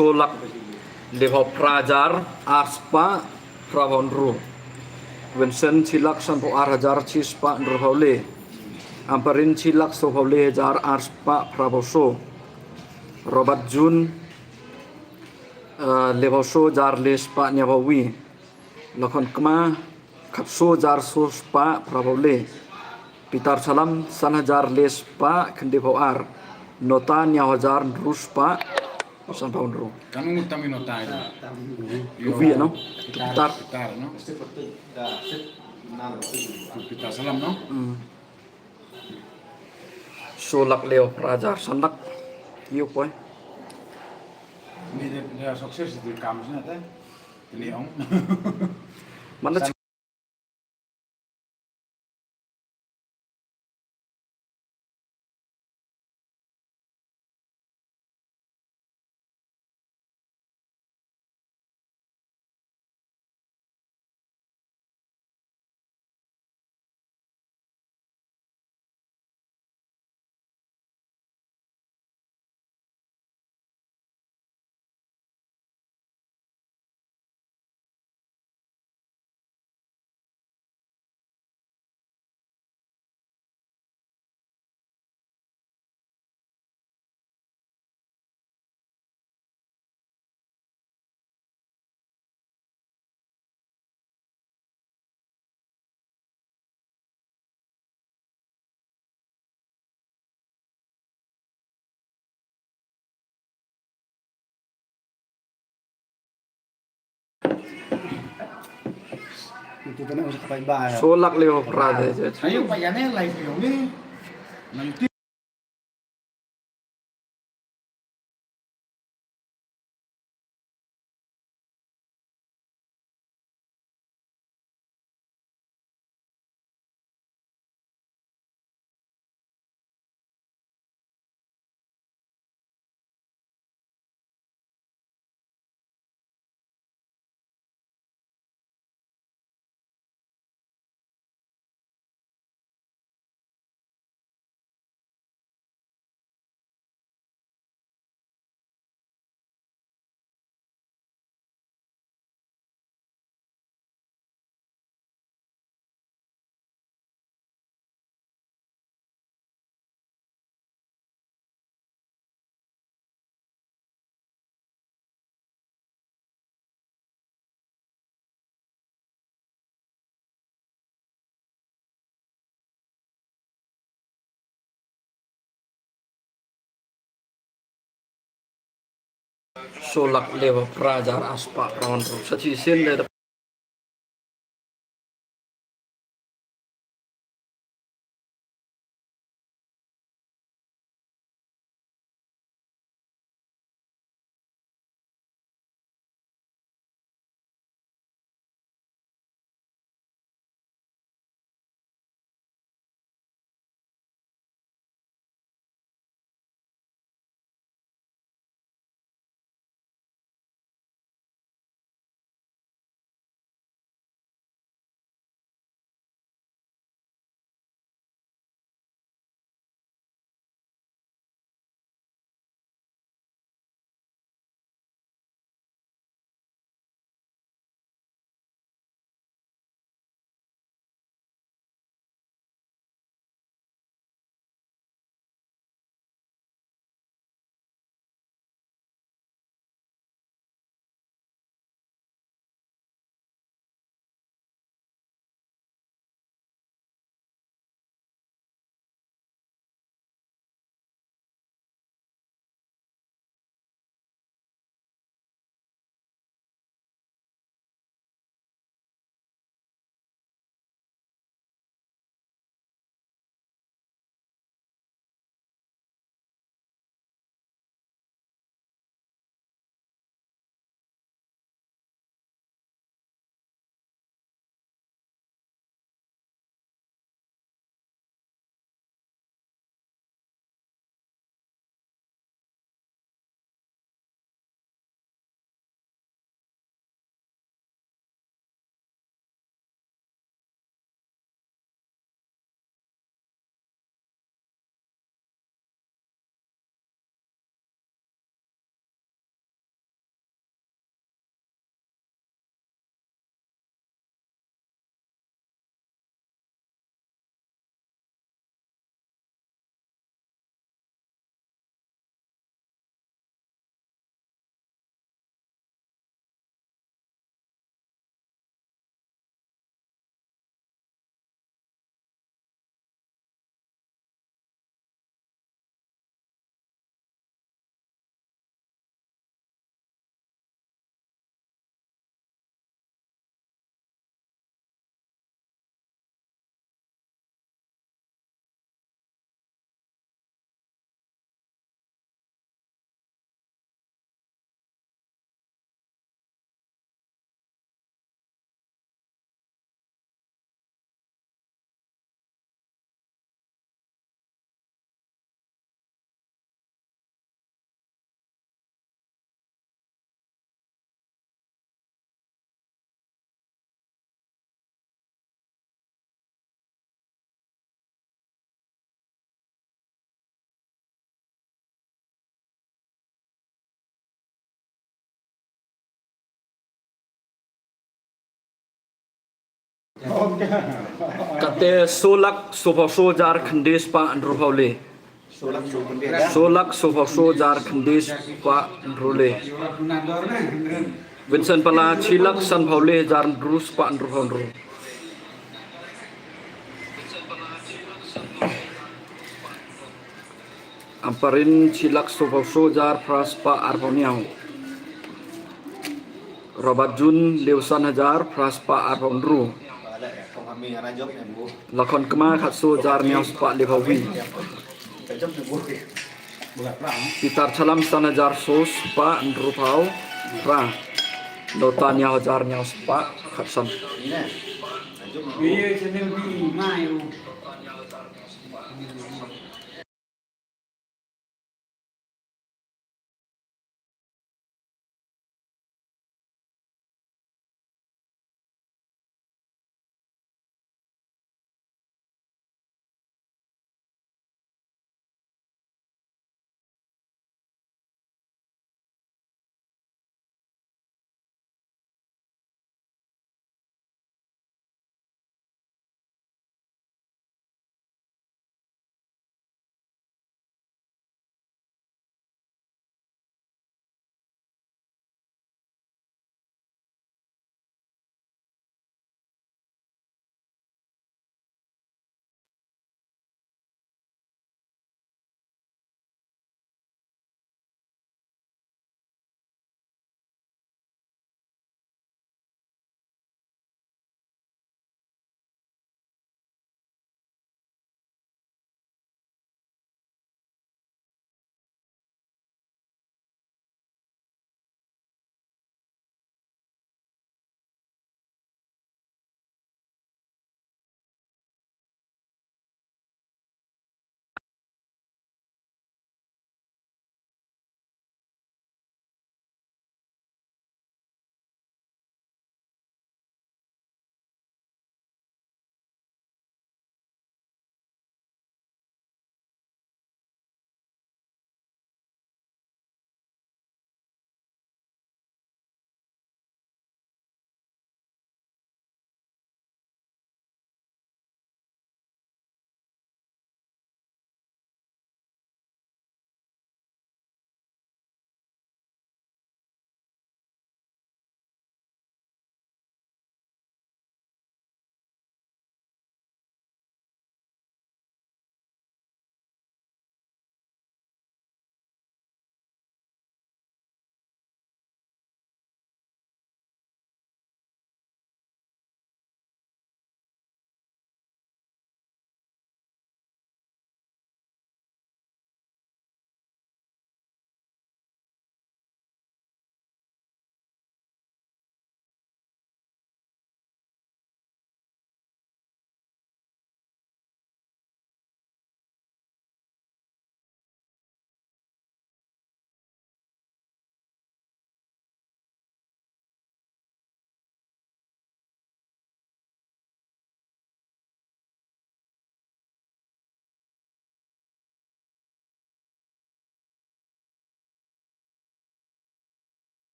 solak leho prajar arspa pravonru Vincent chilak sanpo arhajar chispa nrhaule amparin chilak sohaule jar arspa pravoso Robert Jun levoso jar lespa nyawawi lakon kma khatso jar sospa pravole Peter salam sanhajar lespa khendevo ar nota nyawajar ruspa sanpaunro Kamu ngutami nota itu. Uvi no Peter Pitar, no? Pitar salam, no? solak leo prajar sanak yuk boy Ini dia sukses di kampusnya teh. Ini om. mana Itu tu nak usah pakai bayar. Solak leo prade je. Ayo payane live yo ni. Nanti Solak leo prajar aspa ron ro. Sachi sin le kate solak sofa sojar khandis pa androle. Solak so bendera. Solak sofa sojar khandis pa androle. Vincent pala chilak san paule jar drus pa androle. Amparin chilak sofa sojar pras pa arboniau. Robat Jun leusan hajar pras pa arbondru. kami rajok ya bu. lakon kema khat so jar niaw spa le pau wi Rajok ya bu. Bukan perang. pitar chalam sana jar so spa rupau pra nota niaw jar niaw spa khat san Ini. Rajok. Iya, channel di mai.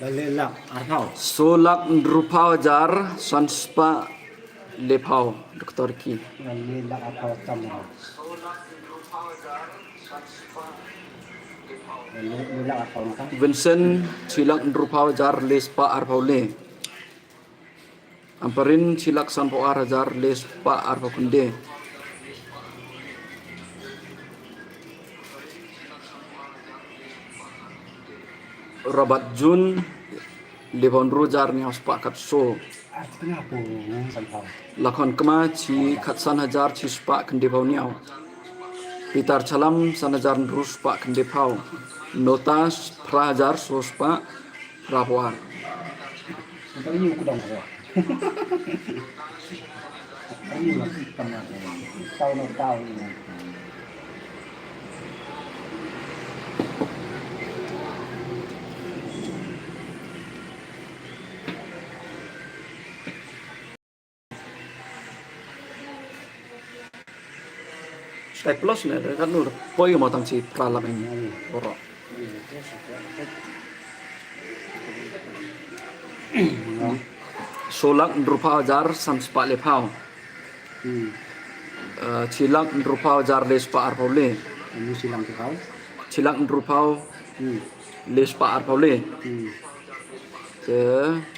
Lalelak arhau. solak rupau jar san spa le pau doktor ki Lalelak arhau tamau. Lalelak arhau nak. Vincent silak rupau jar le spa arpau le amparin silak san po jar le spa arpau kunde Rabat Jun Lebon Rojar ni spa kat so Kenapa sampau? lakon kema chi khatsan hajar chi spa kende pau niau pitar chalam san hajar rus spa kende pau notas pra hajar so spa prapuar Sampai ini aku dah buat. Ini masih tamat. Tahun ini. staples ne kan nur poi mo tang si pralam ini oro solak rupa jar sam spa le phao chilak rupa jar le spa ar pole Ini silang ke kau. chilak rupa le spa ar pole ke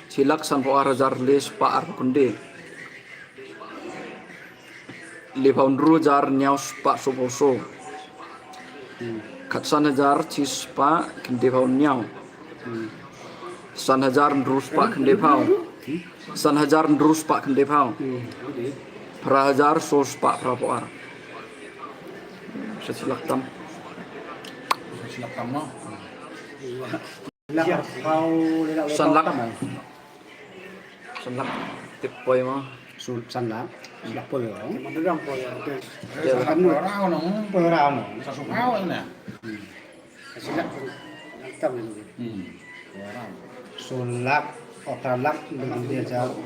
chilak sam po ar jar le spa ar kunde le phao ru jar nyau spa so bo so Katsan hajar chis pa kende phao nyau san hajar drus pa kende phao san hajar drus pa kende phao pra hajar sos pa pra po ar silak tam Silap kamu. Silang kau lelak Sanlak. kamu. sanlak tip poi mo Sanlak. Silang poi orang. Mandang po ya. Silap orang nong. Poi orang. Sasukau ini. Silang kamu. Orang. Sulak, otalak dengan dia jauh.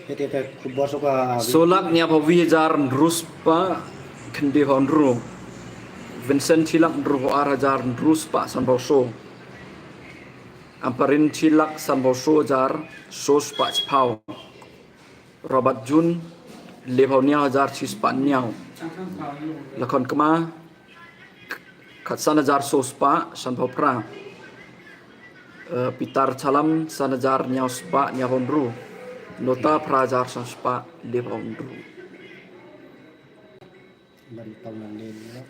Kita kubur suka. solak nya po wi jar drus pa kende phao ru Vincent chilak dru ar hajar drus pa san bo so amparin chilak san bo so jar sos pa phao Robert Jun le phao nya hajar chis pa nyau lakon kama khatsan hajar sos pa san bo pra pitar chalam san hajar nyau spa nya hon ru nota prajar san spa le phao ru Dari tahun lalu.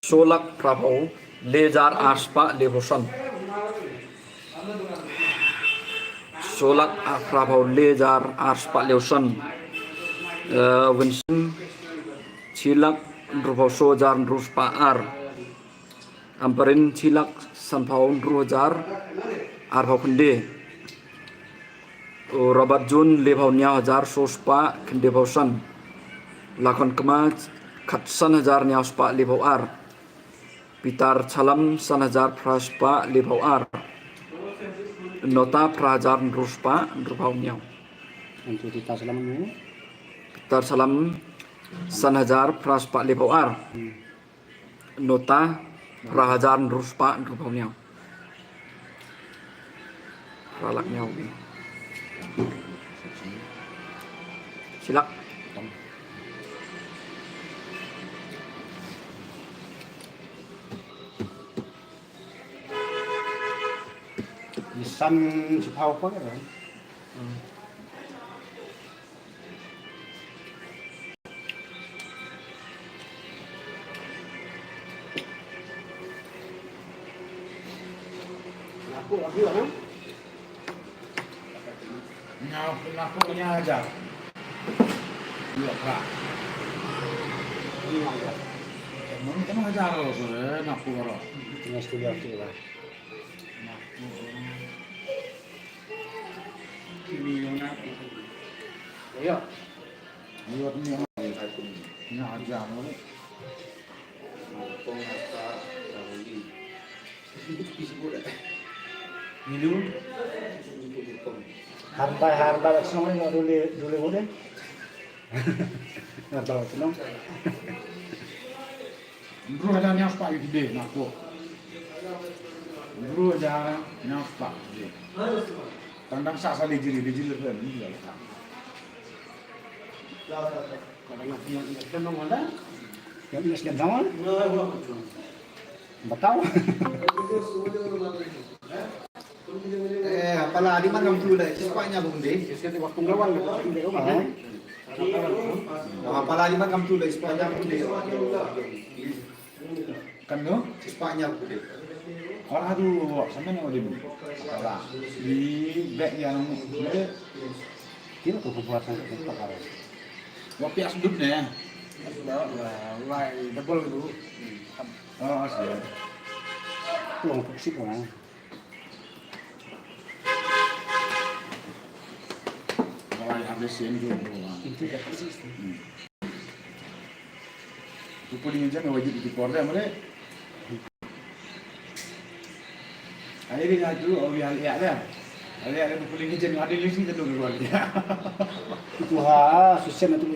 solak prabau lejar arspa levosan solak prabau lejar arspa levosan winsin chilak drupau sojar druspa ar amparin chilak sanpau drujar arpau kende Rabat Jun lebau nya hajar sospa kende bausan lakon kema katsan hajar nya spa lebau ar pitar chalam san hajar praspa lebau ar nota prajar ruspa drupau nya Untuk kita selama ini. pitar chalam san hajar praspa lebau ar nota prahajar ruspa drupau nya pralak nya silak Isan si Pau pa kan. Aku kan. Naku nya aja. Iya, Pak. Ini mangga. Emang kan ajar lo, naku karo. Tengah studio tu lah. Ayo. Lihat ni nya ajar lo. Minum. Harta semua ni dulu mudi. Nggak tahu tu no. Bro aja nya pak gede naku. Bro aja nya pak gede. Tandang sak sali jili kan ni lah. Kalau nak yang nama mana? Yang ini sekian nama? Batau. Pala di mana kamu dulu sepanya bunde. Sekian waktu lawan di rumah. Pala di mana kamu dulu sepanya bunde. Kan no? Sepanya bunde. Orang aduh, sampai ni ada salah. Di back yang ni, Kira tu pembuatan perkara. wapi asdut ni. Wah, double tu. Oh, asli. Tu orang pusing orang. Kalau habis sen tu. Itu dah persis. Tu paling je wajib di korda mare. Ada ni ngaju, orang yang ada. Ada tu paling je ada lisi tu keluar dia. Itu ha, susah tu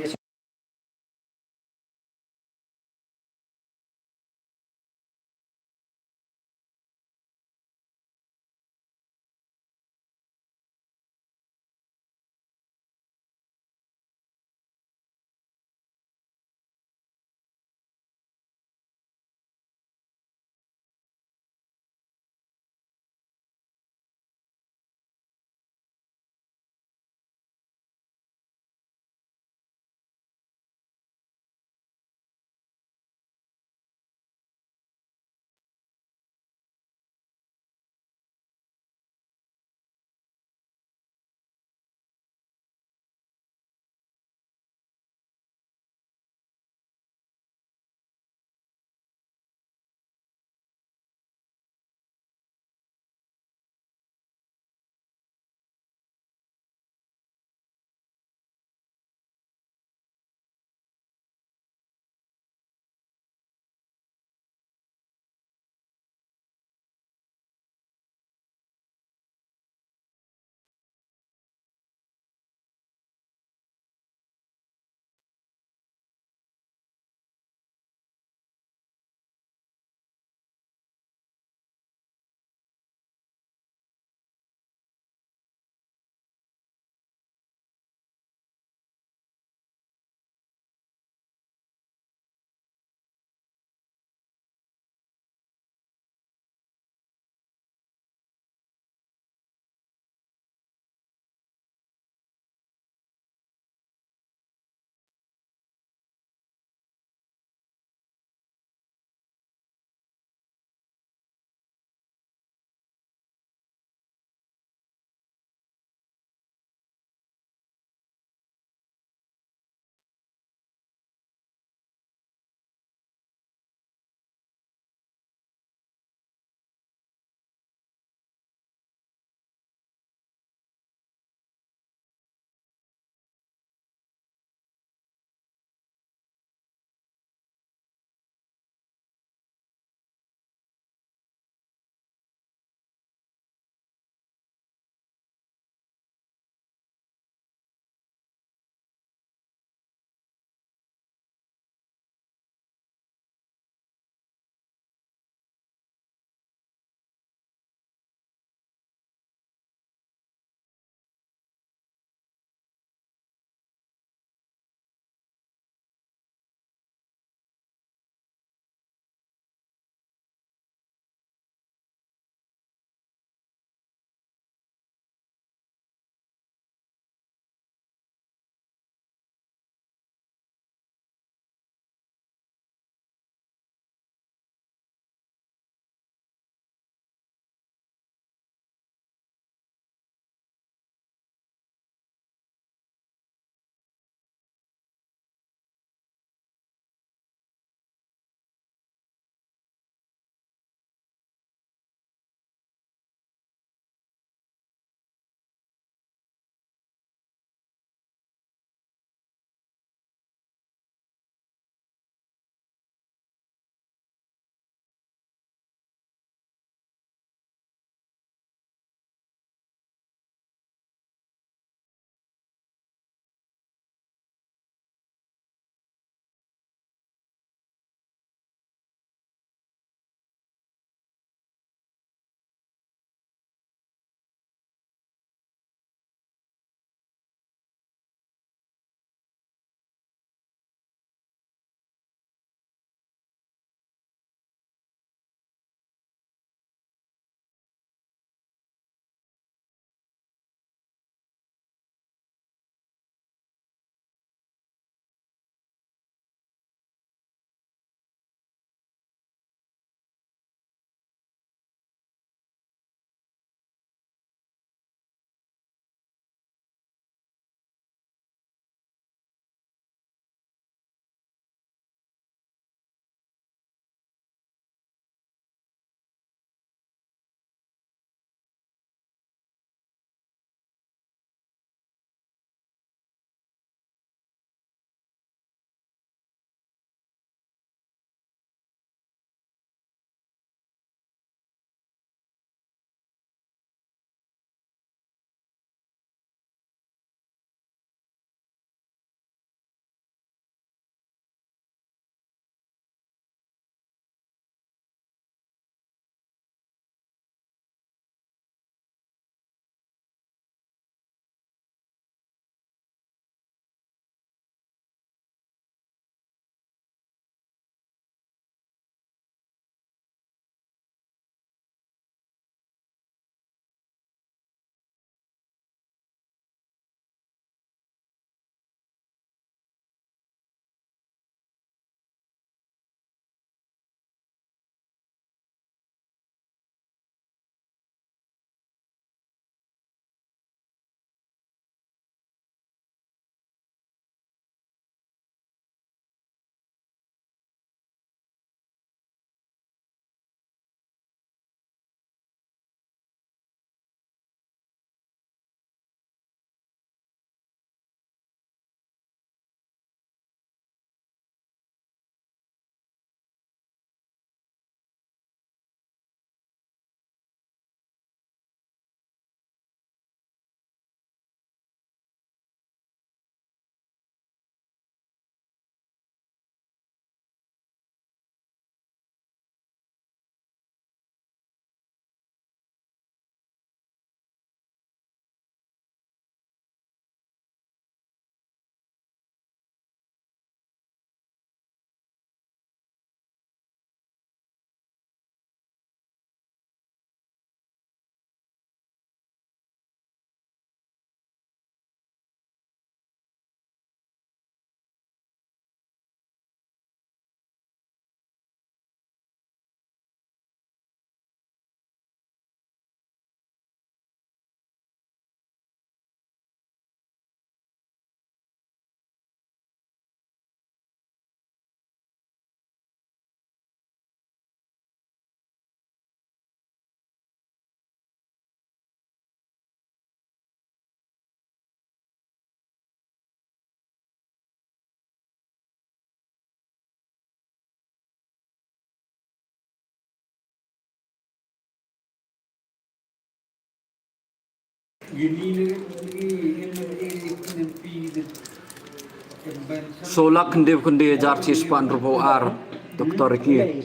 Solak kendi jar cispan rupo ar doktor iki.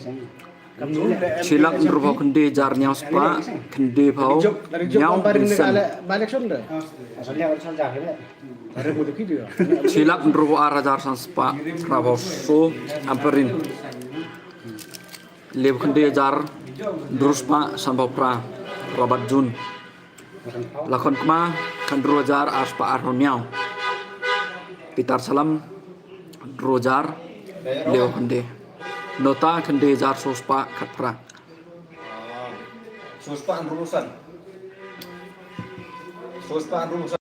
Silak rupo kendi jar nyau spa kendi pau nyau Vincent. balik Sunda. Asalnya harus saja ya. Ada mudah gitu ya. Silak rupo ar jar san spa rapo so amperin. Leb kendi jar druspa sanbau pra rabat jun. Lakon kema kandro jar aspa arhonyau. Pitar salam drojar leo kendi. Nota kendi jar sospa katpra. Sospaan rumusan. Sospaan rumusan.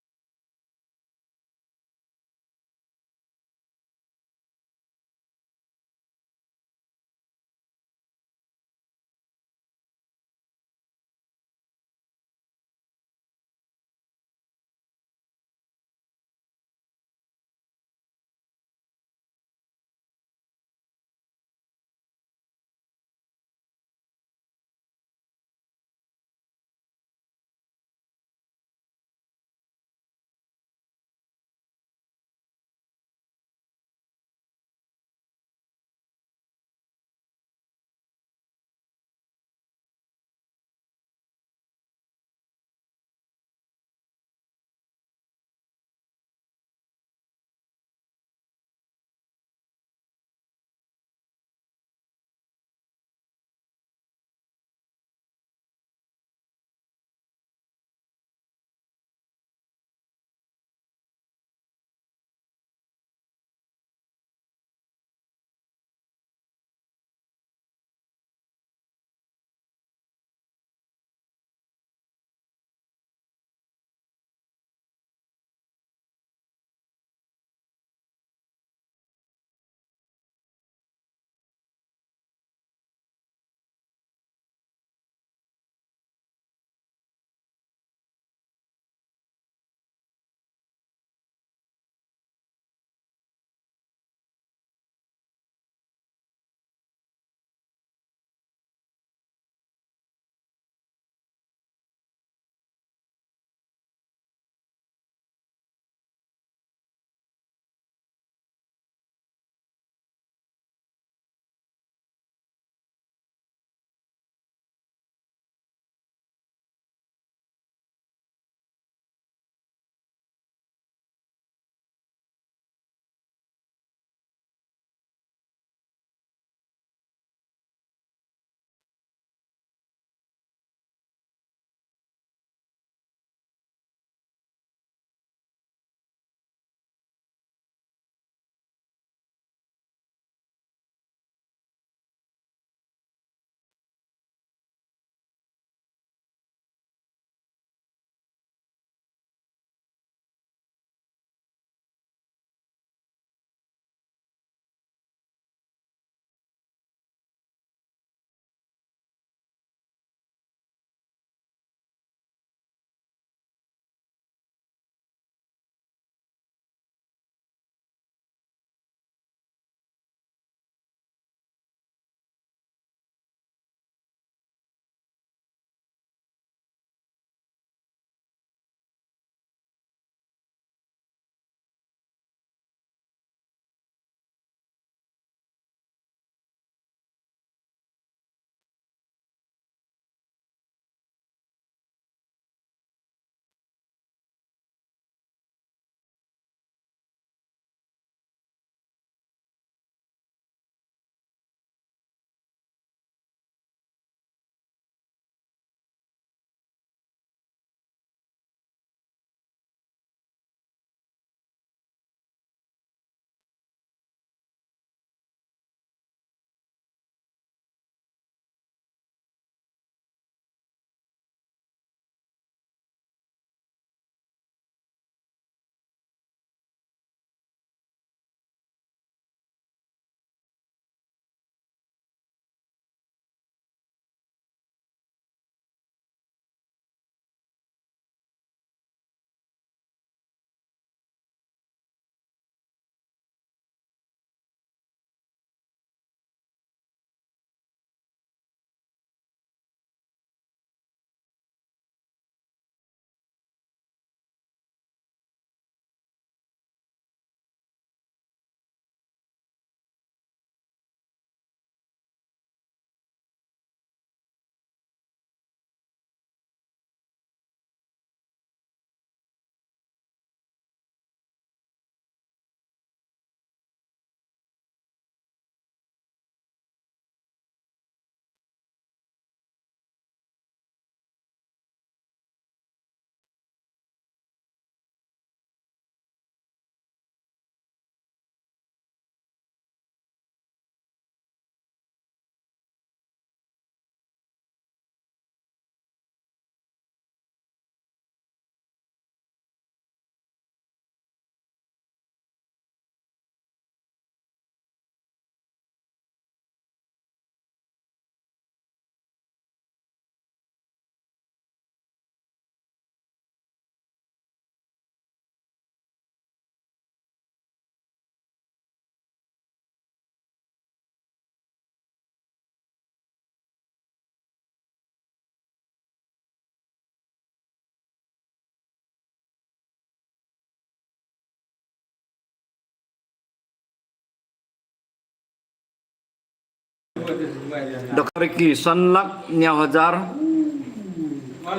Dr. Ricky, Sanlak Nyawajar,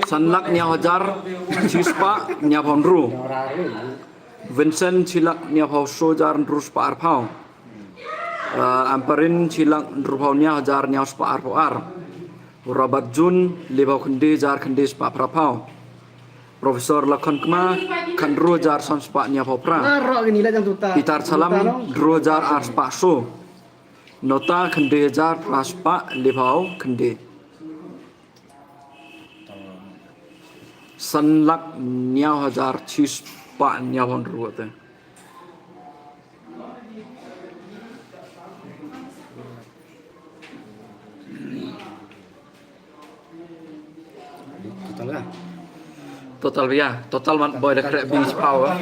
Sanlak Nyawajar, Cispa Nyapondru, Vincent Cilak Nyapau Sojar Ndrus Pa Arpau, Amparin Cilak Ndrupau Nyawajar Nyaus Pa Arpauar, Rabat Jun Libau Kendi Jar Kendi Spa Prapau, Profesor Lakon Kema Kandru Jar Sans Pa Nyapau Pra, Pitar Salam Dru Jar Ars Pa So, Nota Kendi Jar Raspa Libau Kendi. Sanlak Nyawajar Cispa Nyapondru te. Total lah. Total ya, total man boy dah kerek bis power.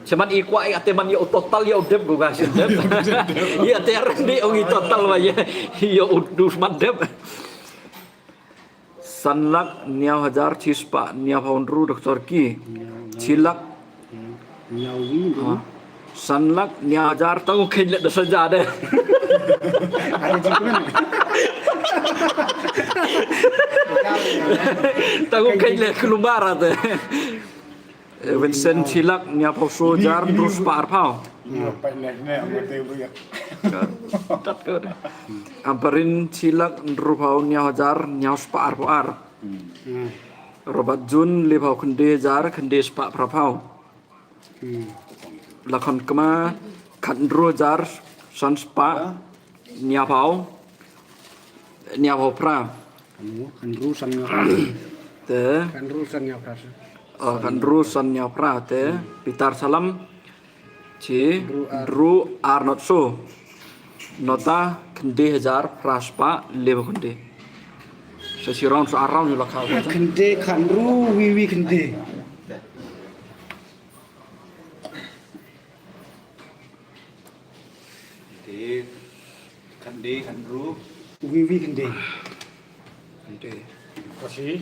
Cuman ikwa ate man yo total yo deb gua gasin deb. Ya ter di ongi total wa ya. Yo udus man deb. Sanlak Nyawajar Cispa Nyapondru Dr. Ki. Cilak Nyawi tu. Sanlak Nyawajar tahu kejlet dah saja deh. Ada jikunan. Tahu kejlet kelumbara tu. Vincent Cilak Nyapau Sojar Ndrus Pa Arpau. Amparin Cilak Ndrupau Nyawajar Nyaus Pa Arpauar. Robat Jun Libau Kendi Jar Kendi Spa Prapau. Lakon Kema Kandru Jar Sans Pa Nyapau Nyapau Pra. Kan rusan nyapras. Te Kan rusan nyapras. Kandru San Nyapra te Pitar Salam Ci Dru Arnot So Nota Kendi Hajar Praspa Libau Kendi. Sesiron so around you lakau. Kende kan ru wiwi kende. Kandi Kandru Wiwi kende. Kendi.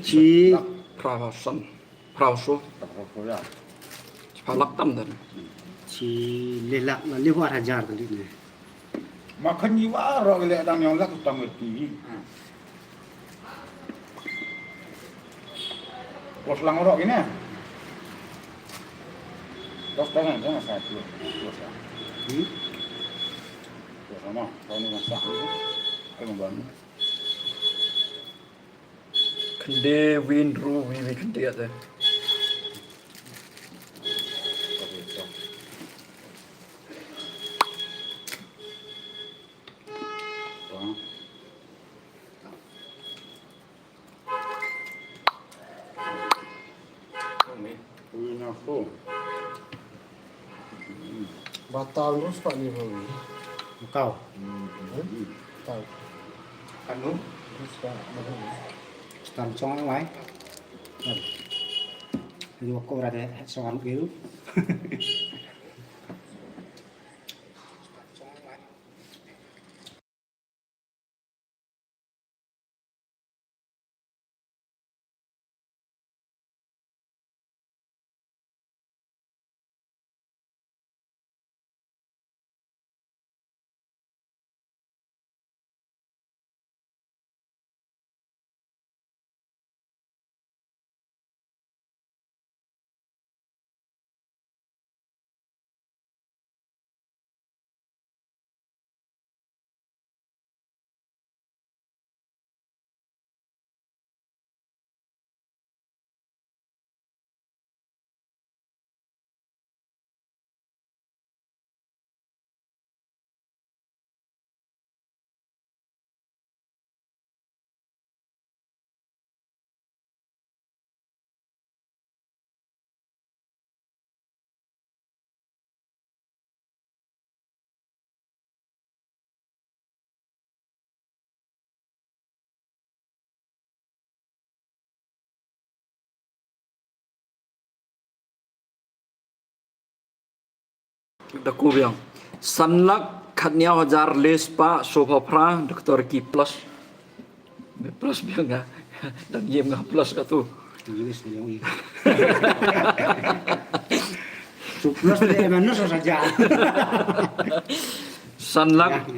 Ci Prawasan Prawaso Palak tam dan. ci lelak la lewat hajar tadi ni. Makan jiwa orang lelak dang yang lak utang mesti. Los lang orang ini. Los tangan jangan satu. Los. Los sama. Kau ni masak ni. Kau membantu. Kendi Windru Wiwi Kendi te. Batal terus Pak ni Bawi. Kau. Tahu. Kanu. Terus Pak Bawi. Tam chong lại. Thì cô ra để soạn kiểu. Daku biang Sanlak Katnya Hajar Lespa Sopapra Dr. Ki plus plus biang ga dan yem ga plus ka tu. Inggris yang ini. Plus dari mana saja. Sanlak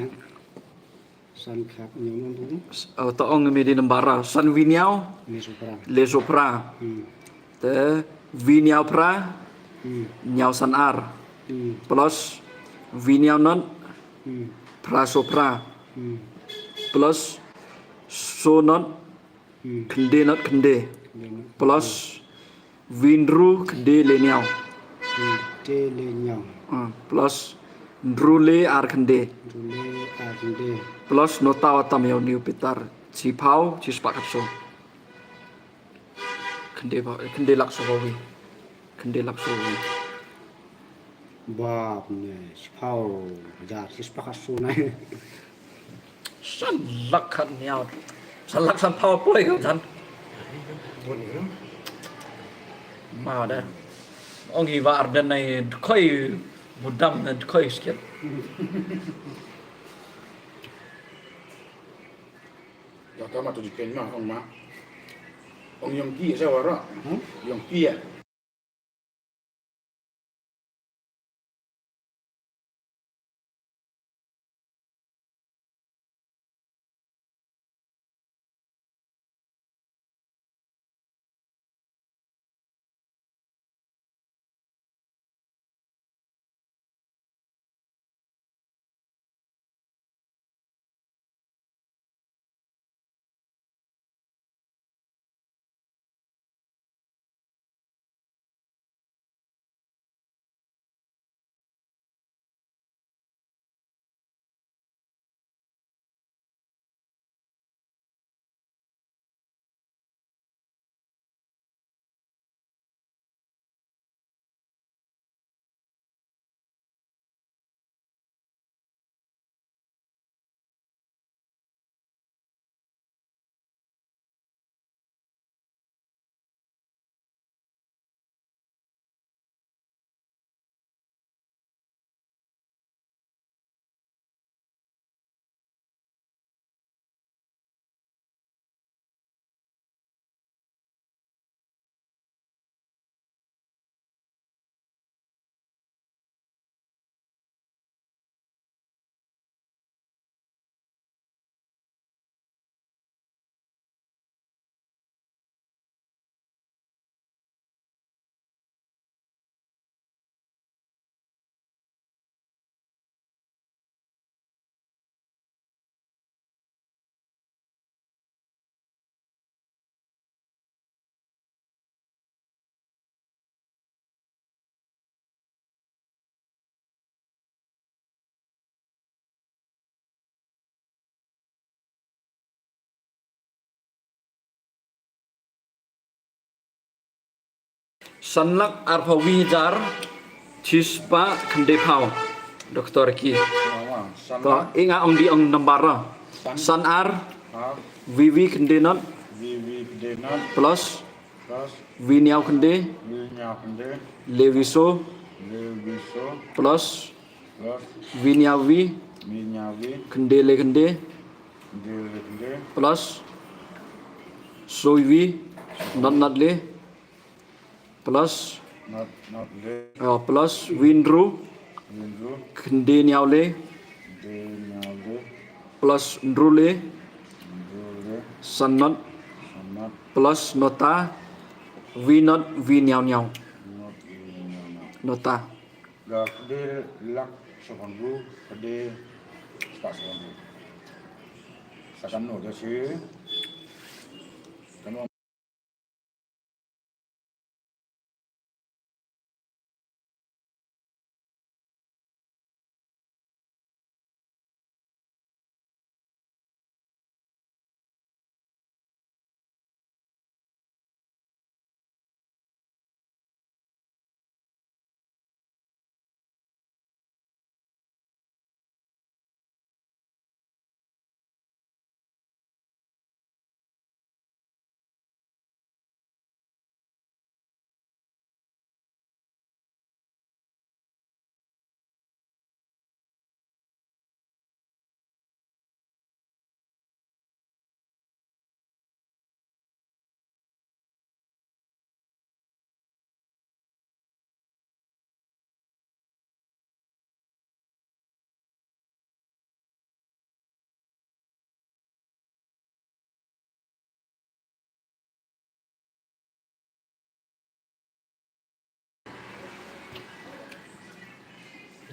san khap nyong nong tu Taong mi di nembara. San viniau ni supra le sopra. Te viniau pra nyau san ar. Plus viniau non pra sopra. Plus so non kende not kende. Plus vinru kende le nyau. te le nyong Plus drule ar kende. dule agende Plus nota watam yau niu pitar. Cipau cispak kapso. Kende lakso bawi. Kende lakso bawi. bab ne spau jar sis pakas sunai San lakhan niau. San laksan pau poi kan san. Mau dah. Ông gì vợ đợt này khơi một năm là khơi skip. Ya kama tu dipen mah ong mak. Ong yang ki sa wara. Yang ki ya. Sanlak arpawi jar cispa kende pau. Doktor ki. To inga ong di ong nembara. San ar vivi kende not Vivi denat plus plus viniau kende vinya kende leviso leviso plus plus viniawi minyawi kende le kende kende plus soivi not le plus not le plus winru windu kende niau le denyawi plus ndrule dule sanot sanat plus nota v not v niau niau not inyana. nota. Ga kede lak sokondu kede spak sokondu. Sakan no dasi. Kanu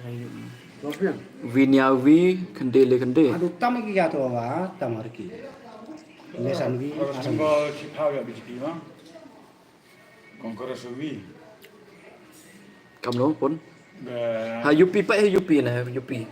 Problem. Vinyawi kendele kende. Adu tam ki ya to wa tamar ki. Lesan wi Kalau asam. singgah cipau ya BGP mah. Kongkores wi. Kamno pun. Be Ha yupi pa yupi na yupi.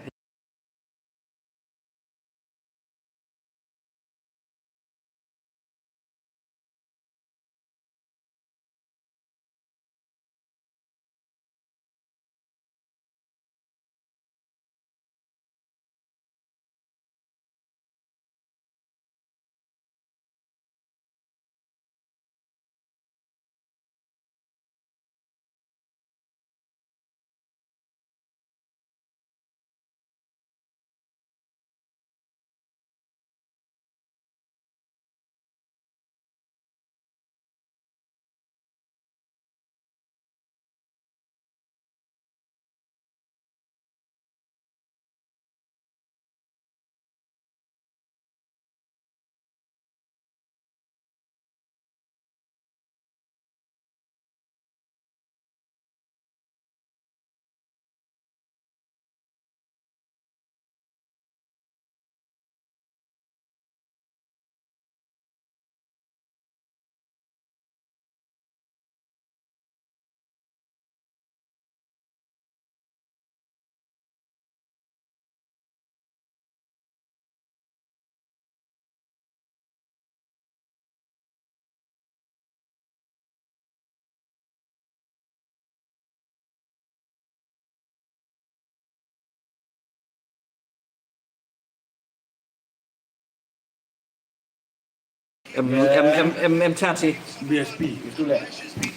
Em chat sih. BSP itu lah.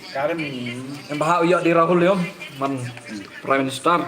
Sekarang ini Em bahau yo di Rahul yo. Man Prime Minister.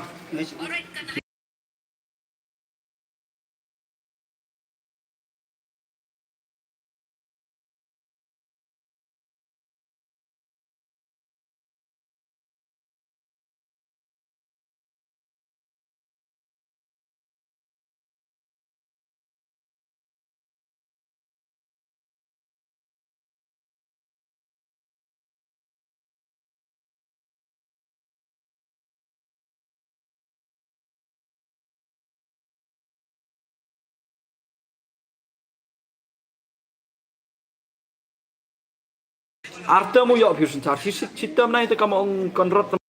Artemu yo fusion charge. Sistem na itu kamu konrot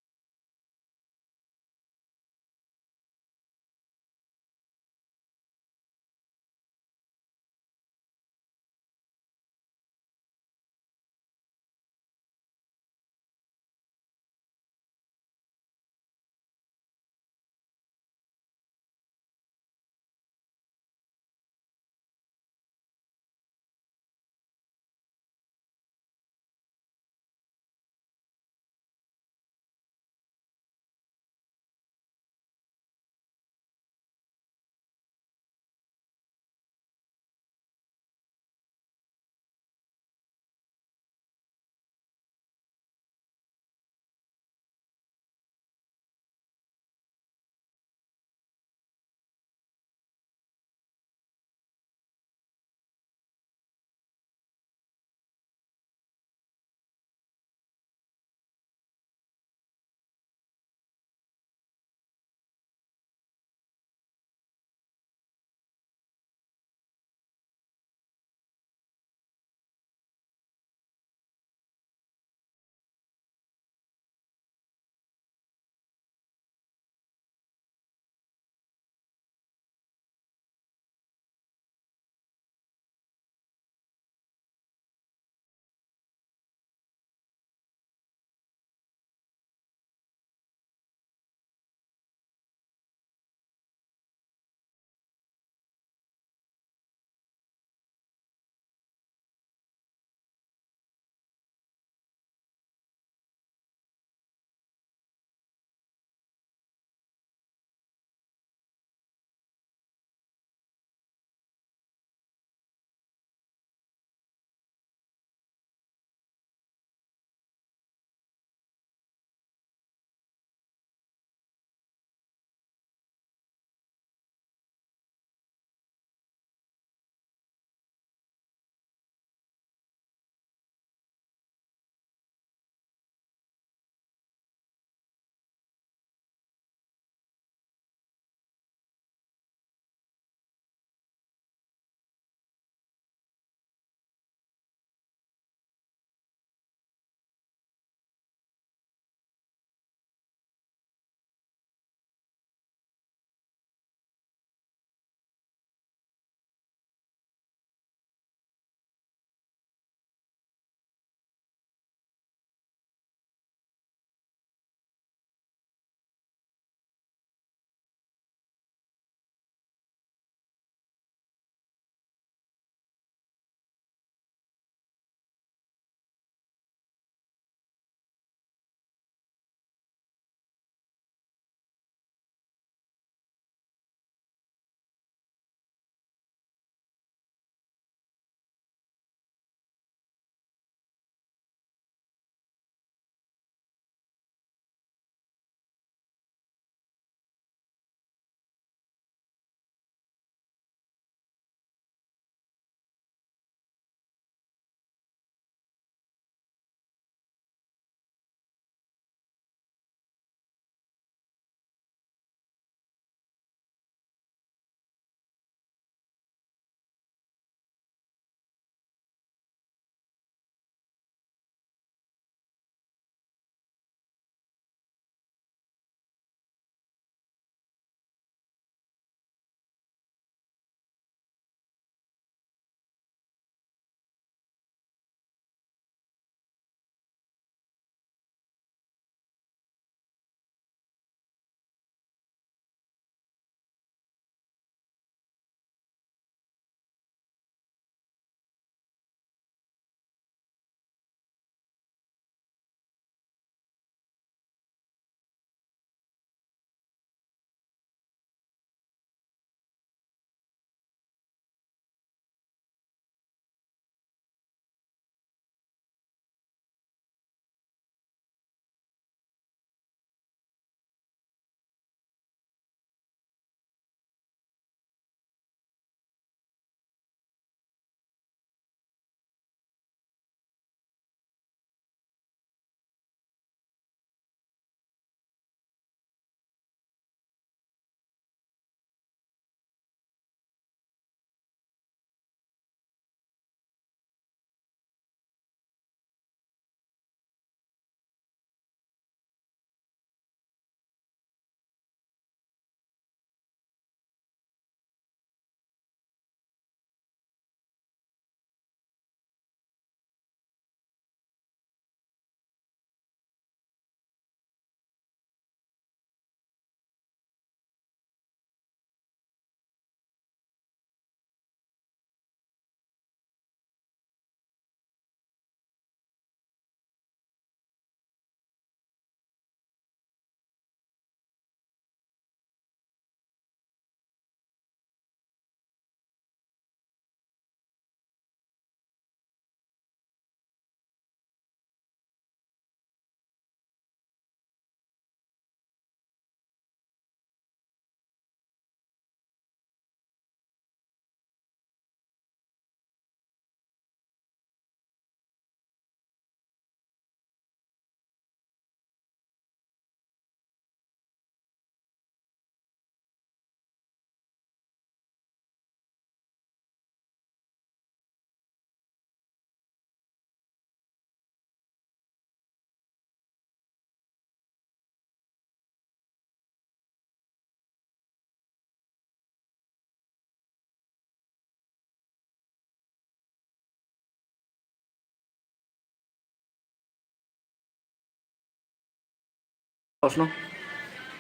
Plus no.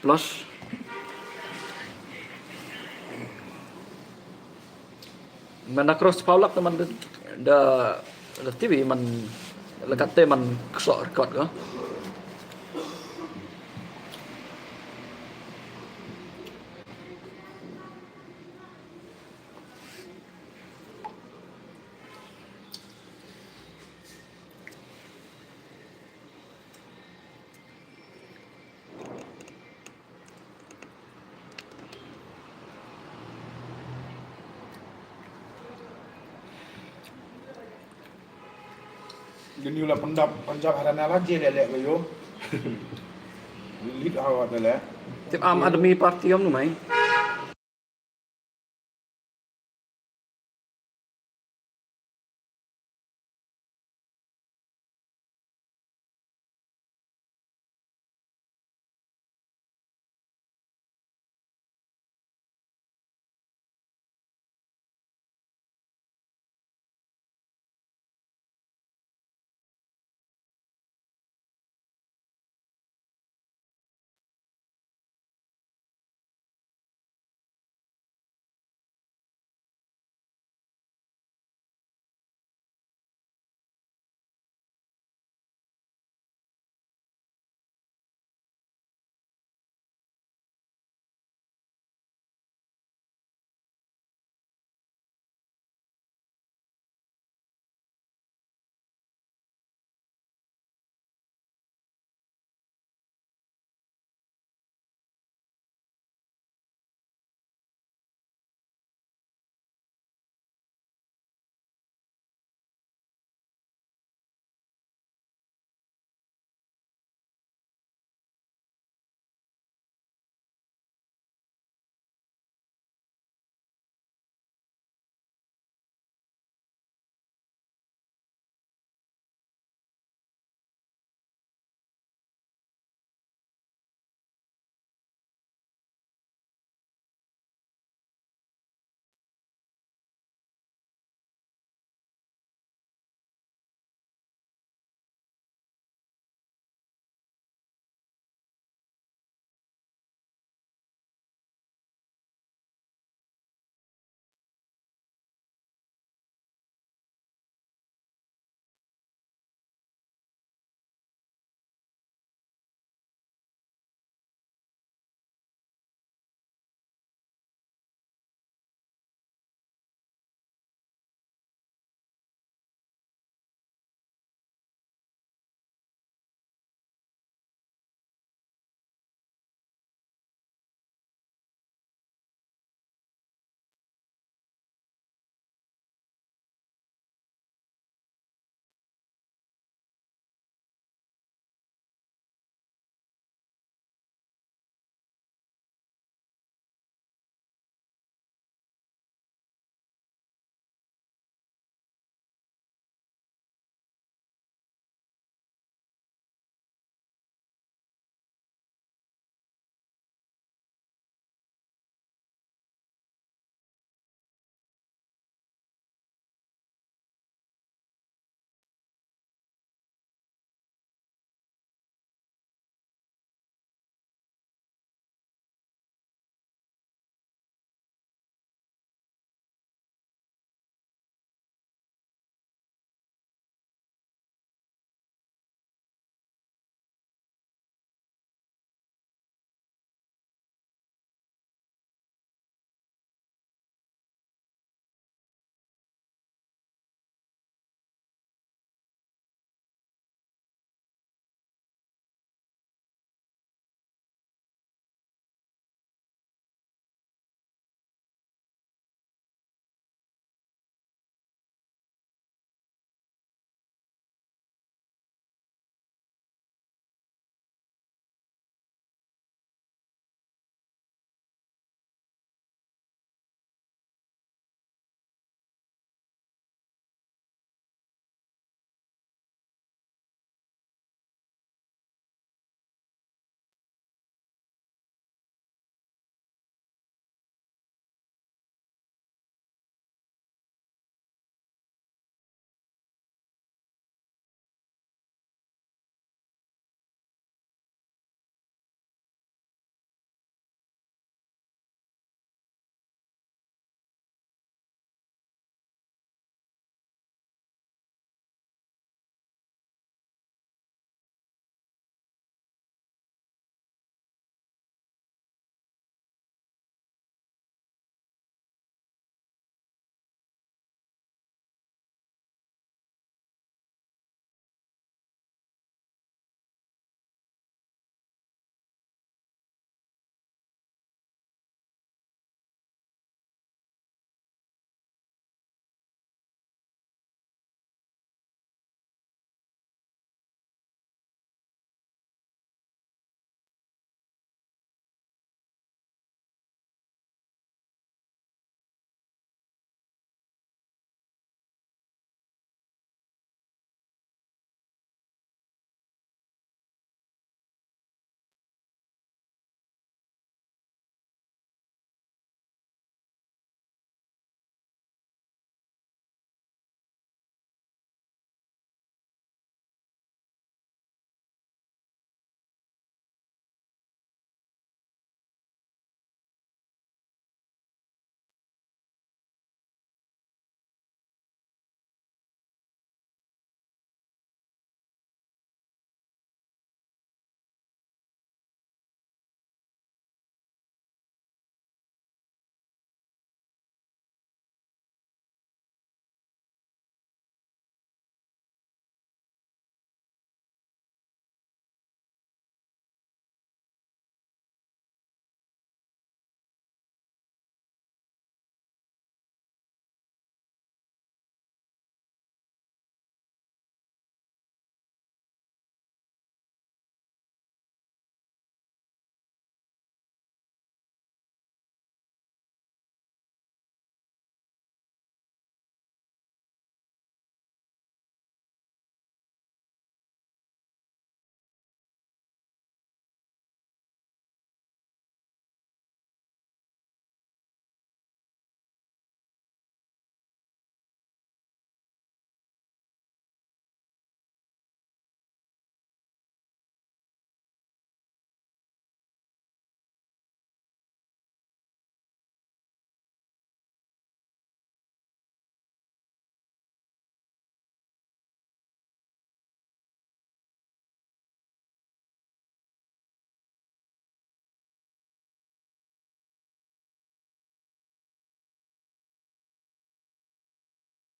Plus. Man cross Paulak teman da TV man lekate man kesok record ka. Gini lah Punjab Haryana lah je lelek ke yo. Lead awak lelek. Tip Am Admi Party om nu mai.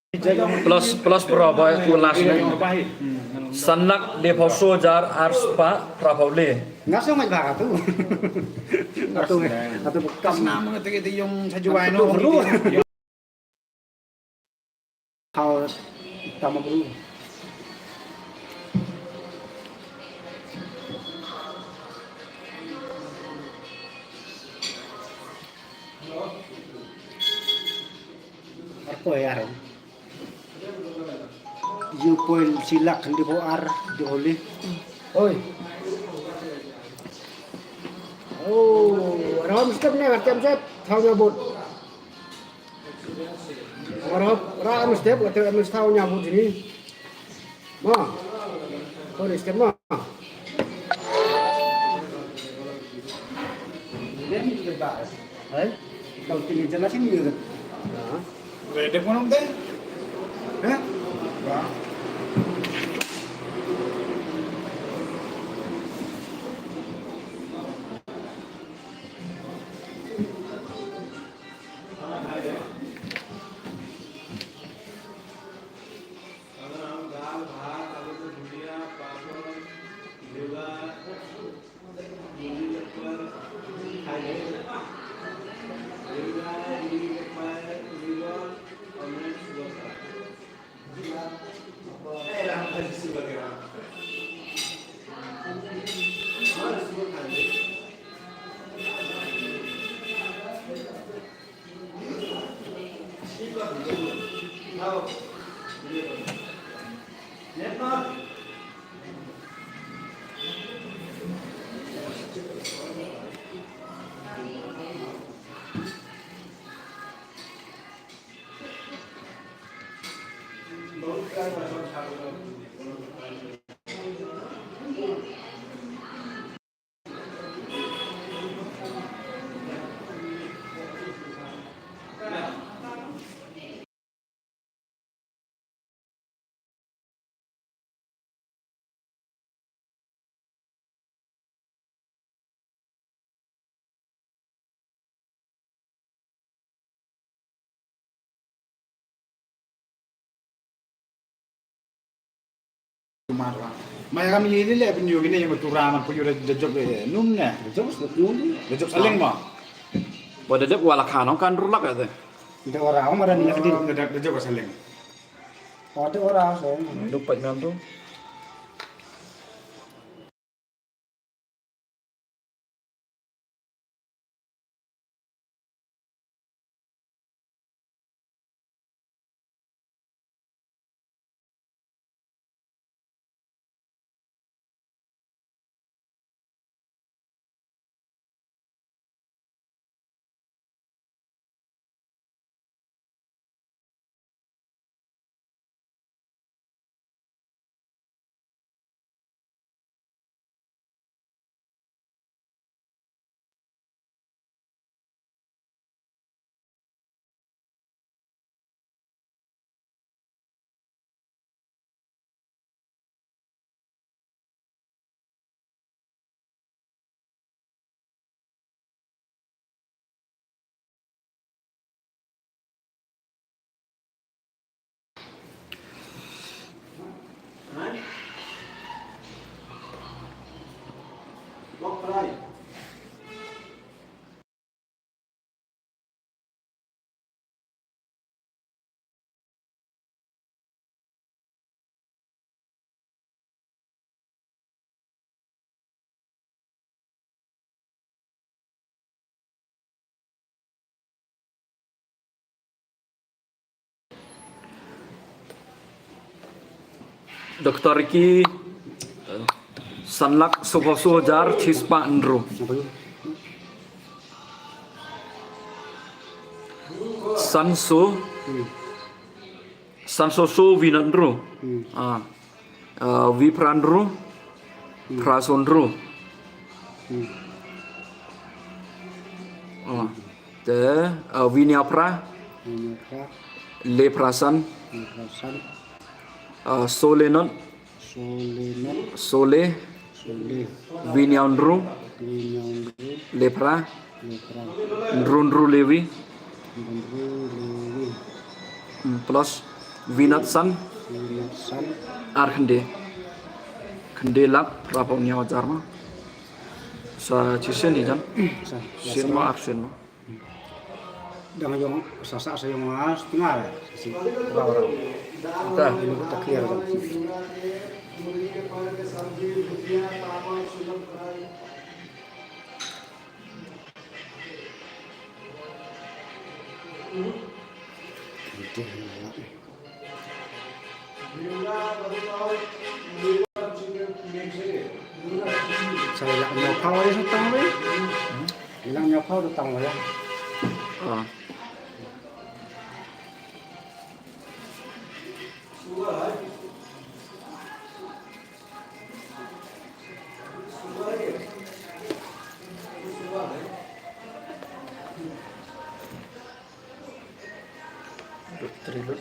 plus berapa itu lasnya sanak de pauso jar arspa prapaule Nggak sama aja tu. Atau bekas Kas na mga tigiti yung sa Juway Atau no. perlu. Kau tambah perlu. Apa ya? You poin silak di bawah di oleh. Oi, Oh, ram step ni macam set, tahu nyabut. Ram step, macam ram tahu nyabut ini. Ma, oh step ma. Ini juga dah. Hai, kalau tinggi jelas ini juga. Pwede mo nung din. Eh? Ba? May kami yili le pinyo gini yung turaman po yung job num na. Jom sebelum The job saling mo. pada dek wala kanong kan rulak ya teh kita orang mana ni lagi. The job saling. Ada orang saya. lupa nam tu Doktor iki sanlak soho jar chispa ndro sanso so vinandro viprandro prasondro te vinyapra leprasan solenon sole vinyaundru lepra ndrundru lewi plus Vinatsan San ar khende lak rapau nya wajar ma sa chisen ni jan sa sin ma ar sin ma dang yung sasa sa yung mas tinggal si bawra ta ini ko takir kan saya lang nyapaw rin sa tang rin ilang nyapaw do tang wala ah Trilut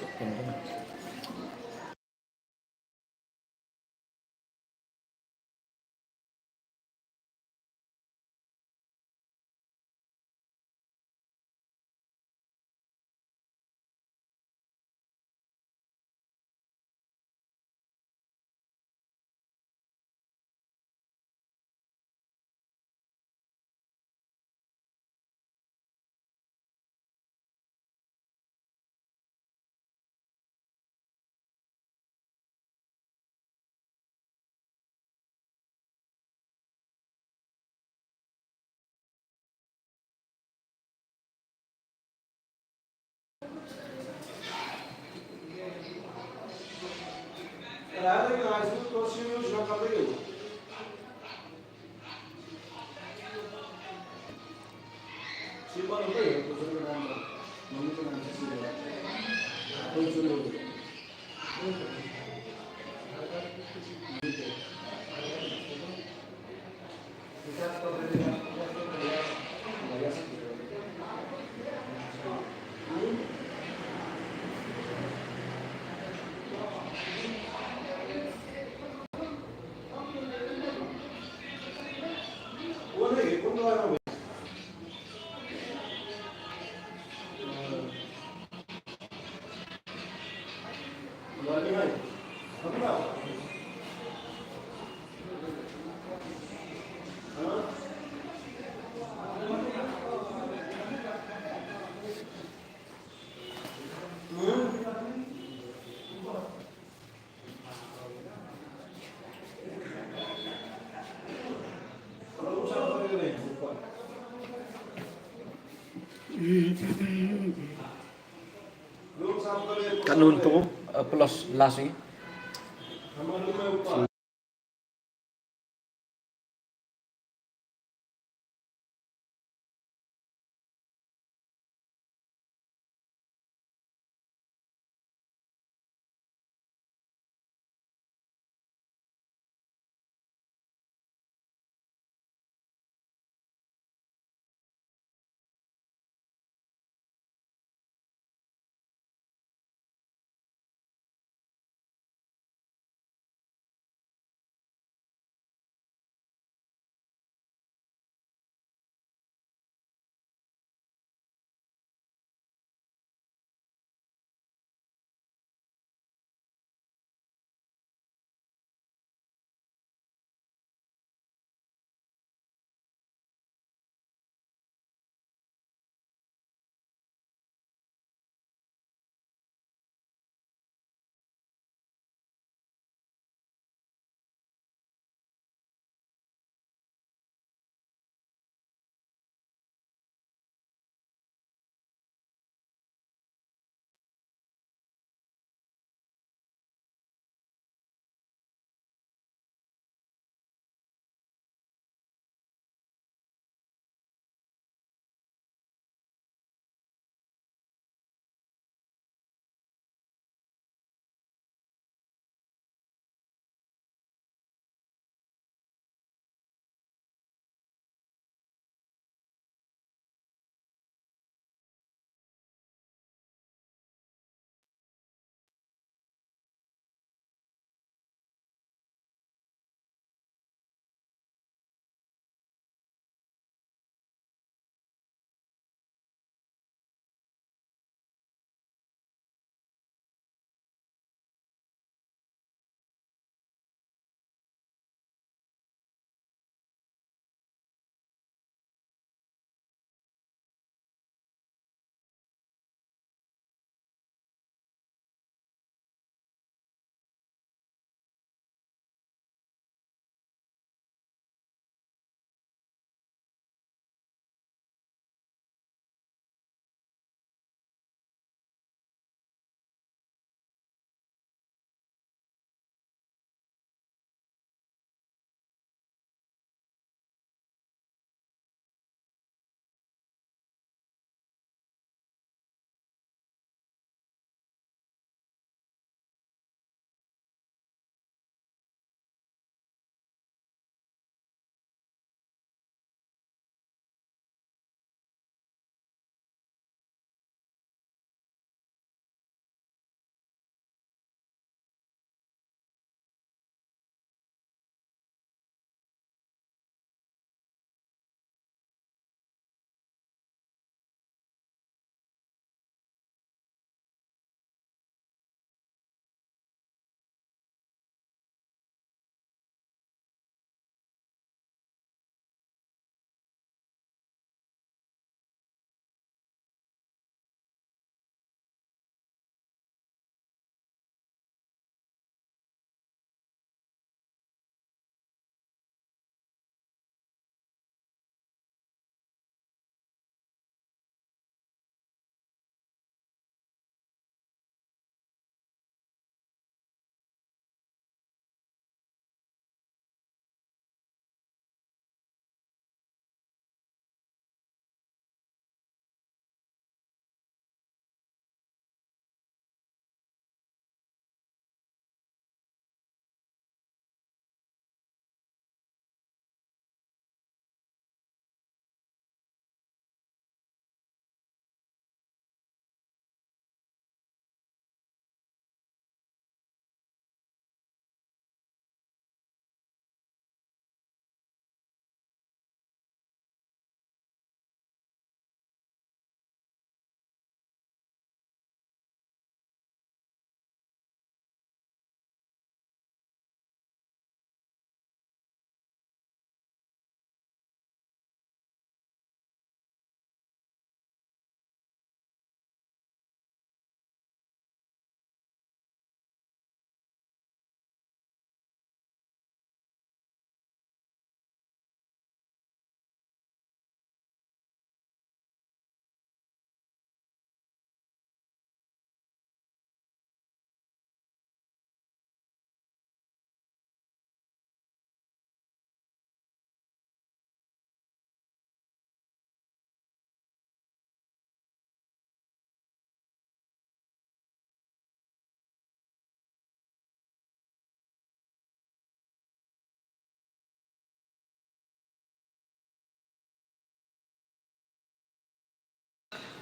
kanun tu plus lasi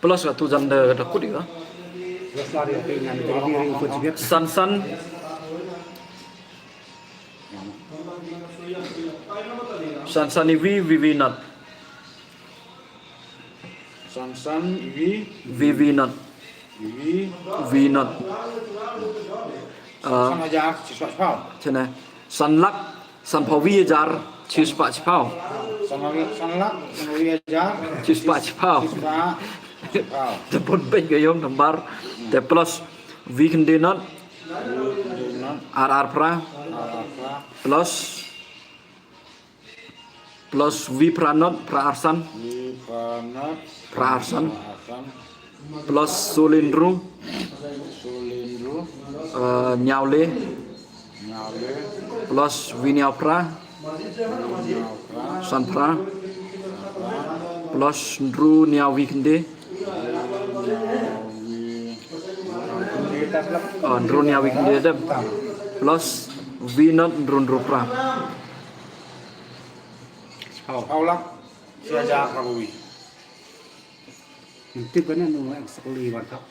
plus là tu dân da kut juga. Terus lari ke dengan diri ikut juga. San ni vi not. San vi Vi not. Vi not. san aja siswa pau. Thế này, san lắc, san phao vi jar, chis pa chipao, San lak aja chis pa chipao. siswa pau. Tepun pek gayong nambar, te plus vi kende not, Dengan ar pra, apa plus vi pranot, pra arsan, di panat pra arsan, akan plus sulindru, sulindru nyau le, nyale plus vi nyau pra, nyauka san pra, plus ndru nyau vi kende, ndru nyau vi kende dem, plus vi not ndru pra. Aulak siaja kawi. Nanti kan yang sekali wartap.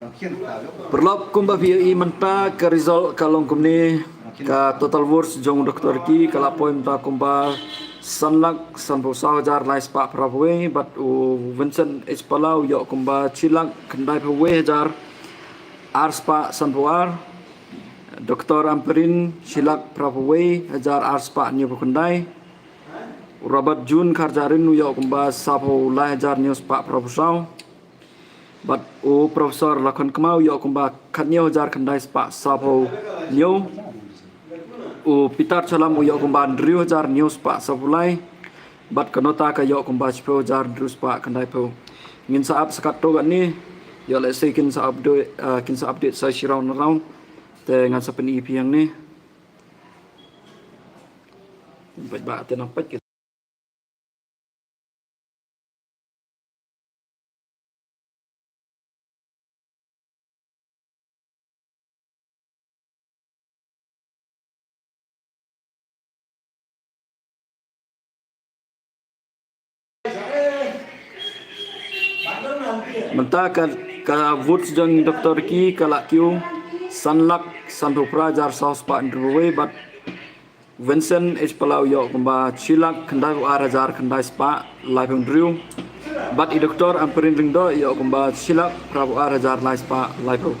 Perlop kumba VI menta ke result kalong kumni ka total words jong doktor ki kala poin ta kumba sanlak sanpo sawajar lai spa prawe but Vincent H Palau yo kumba chilak kendai prawe jar ar spa sanpoar Dr. Amperin silak prawe jar ar spa nyu kendai Robert Jun karjarin yo kumba sapo lai jar nyu spa prapusau but Profesor Lakon Kemau yo kumba kanyo jar kendai spa sapo nyu Peter Chalam yo kumba Andrew jar nyu spa sapulai but kanota ka yo kumba chpo jar Andrew spa kendai po ngin saap sekat to ni yo let's say kin sa update sa shiraun around te ngan sa pen EP yang ni baik ba te nampak Mentah ka votes jong doktor ki kala kiu sanlak sanpupra jar saus pa ndruwe but Vincent H Palau yo kumba chilak kendai ara jar kendai spa live ndru but I doktor amperin ringdo yo kumba chilak prabu ara jar live spa live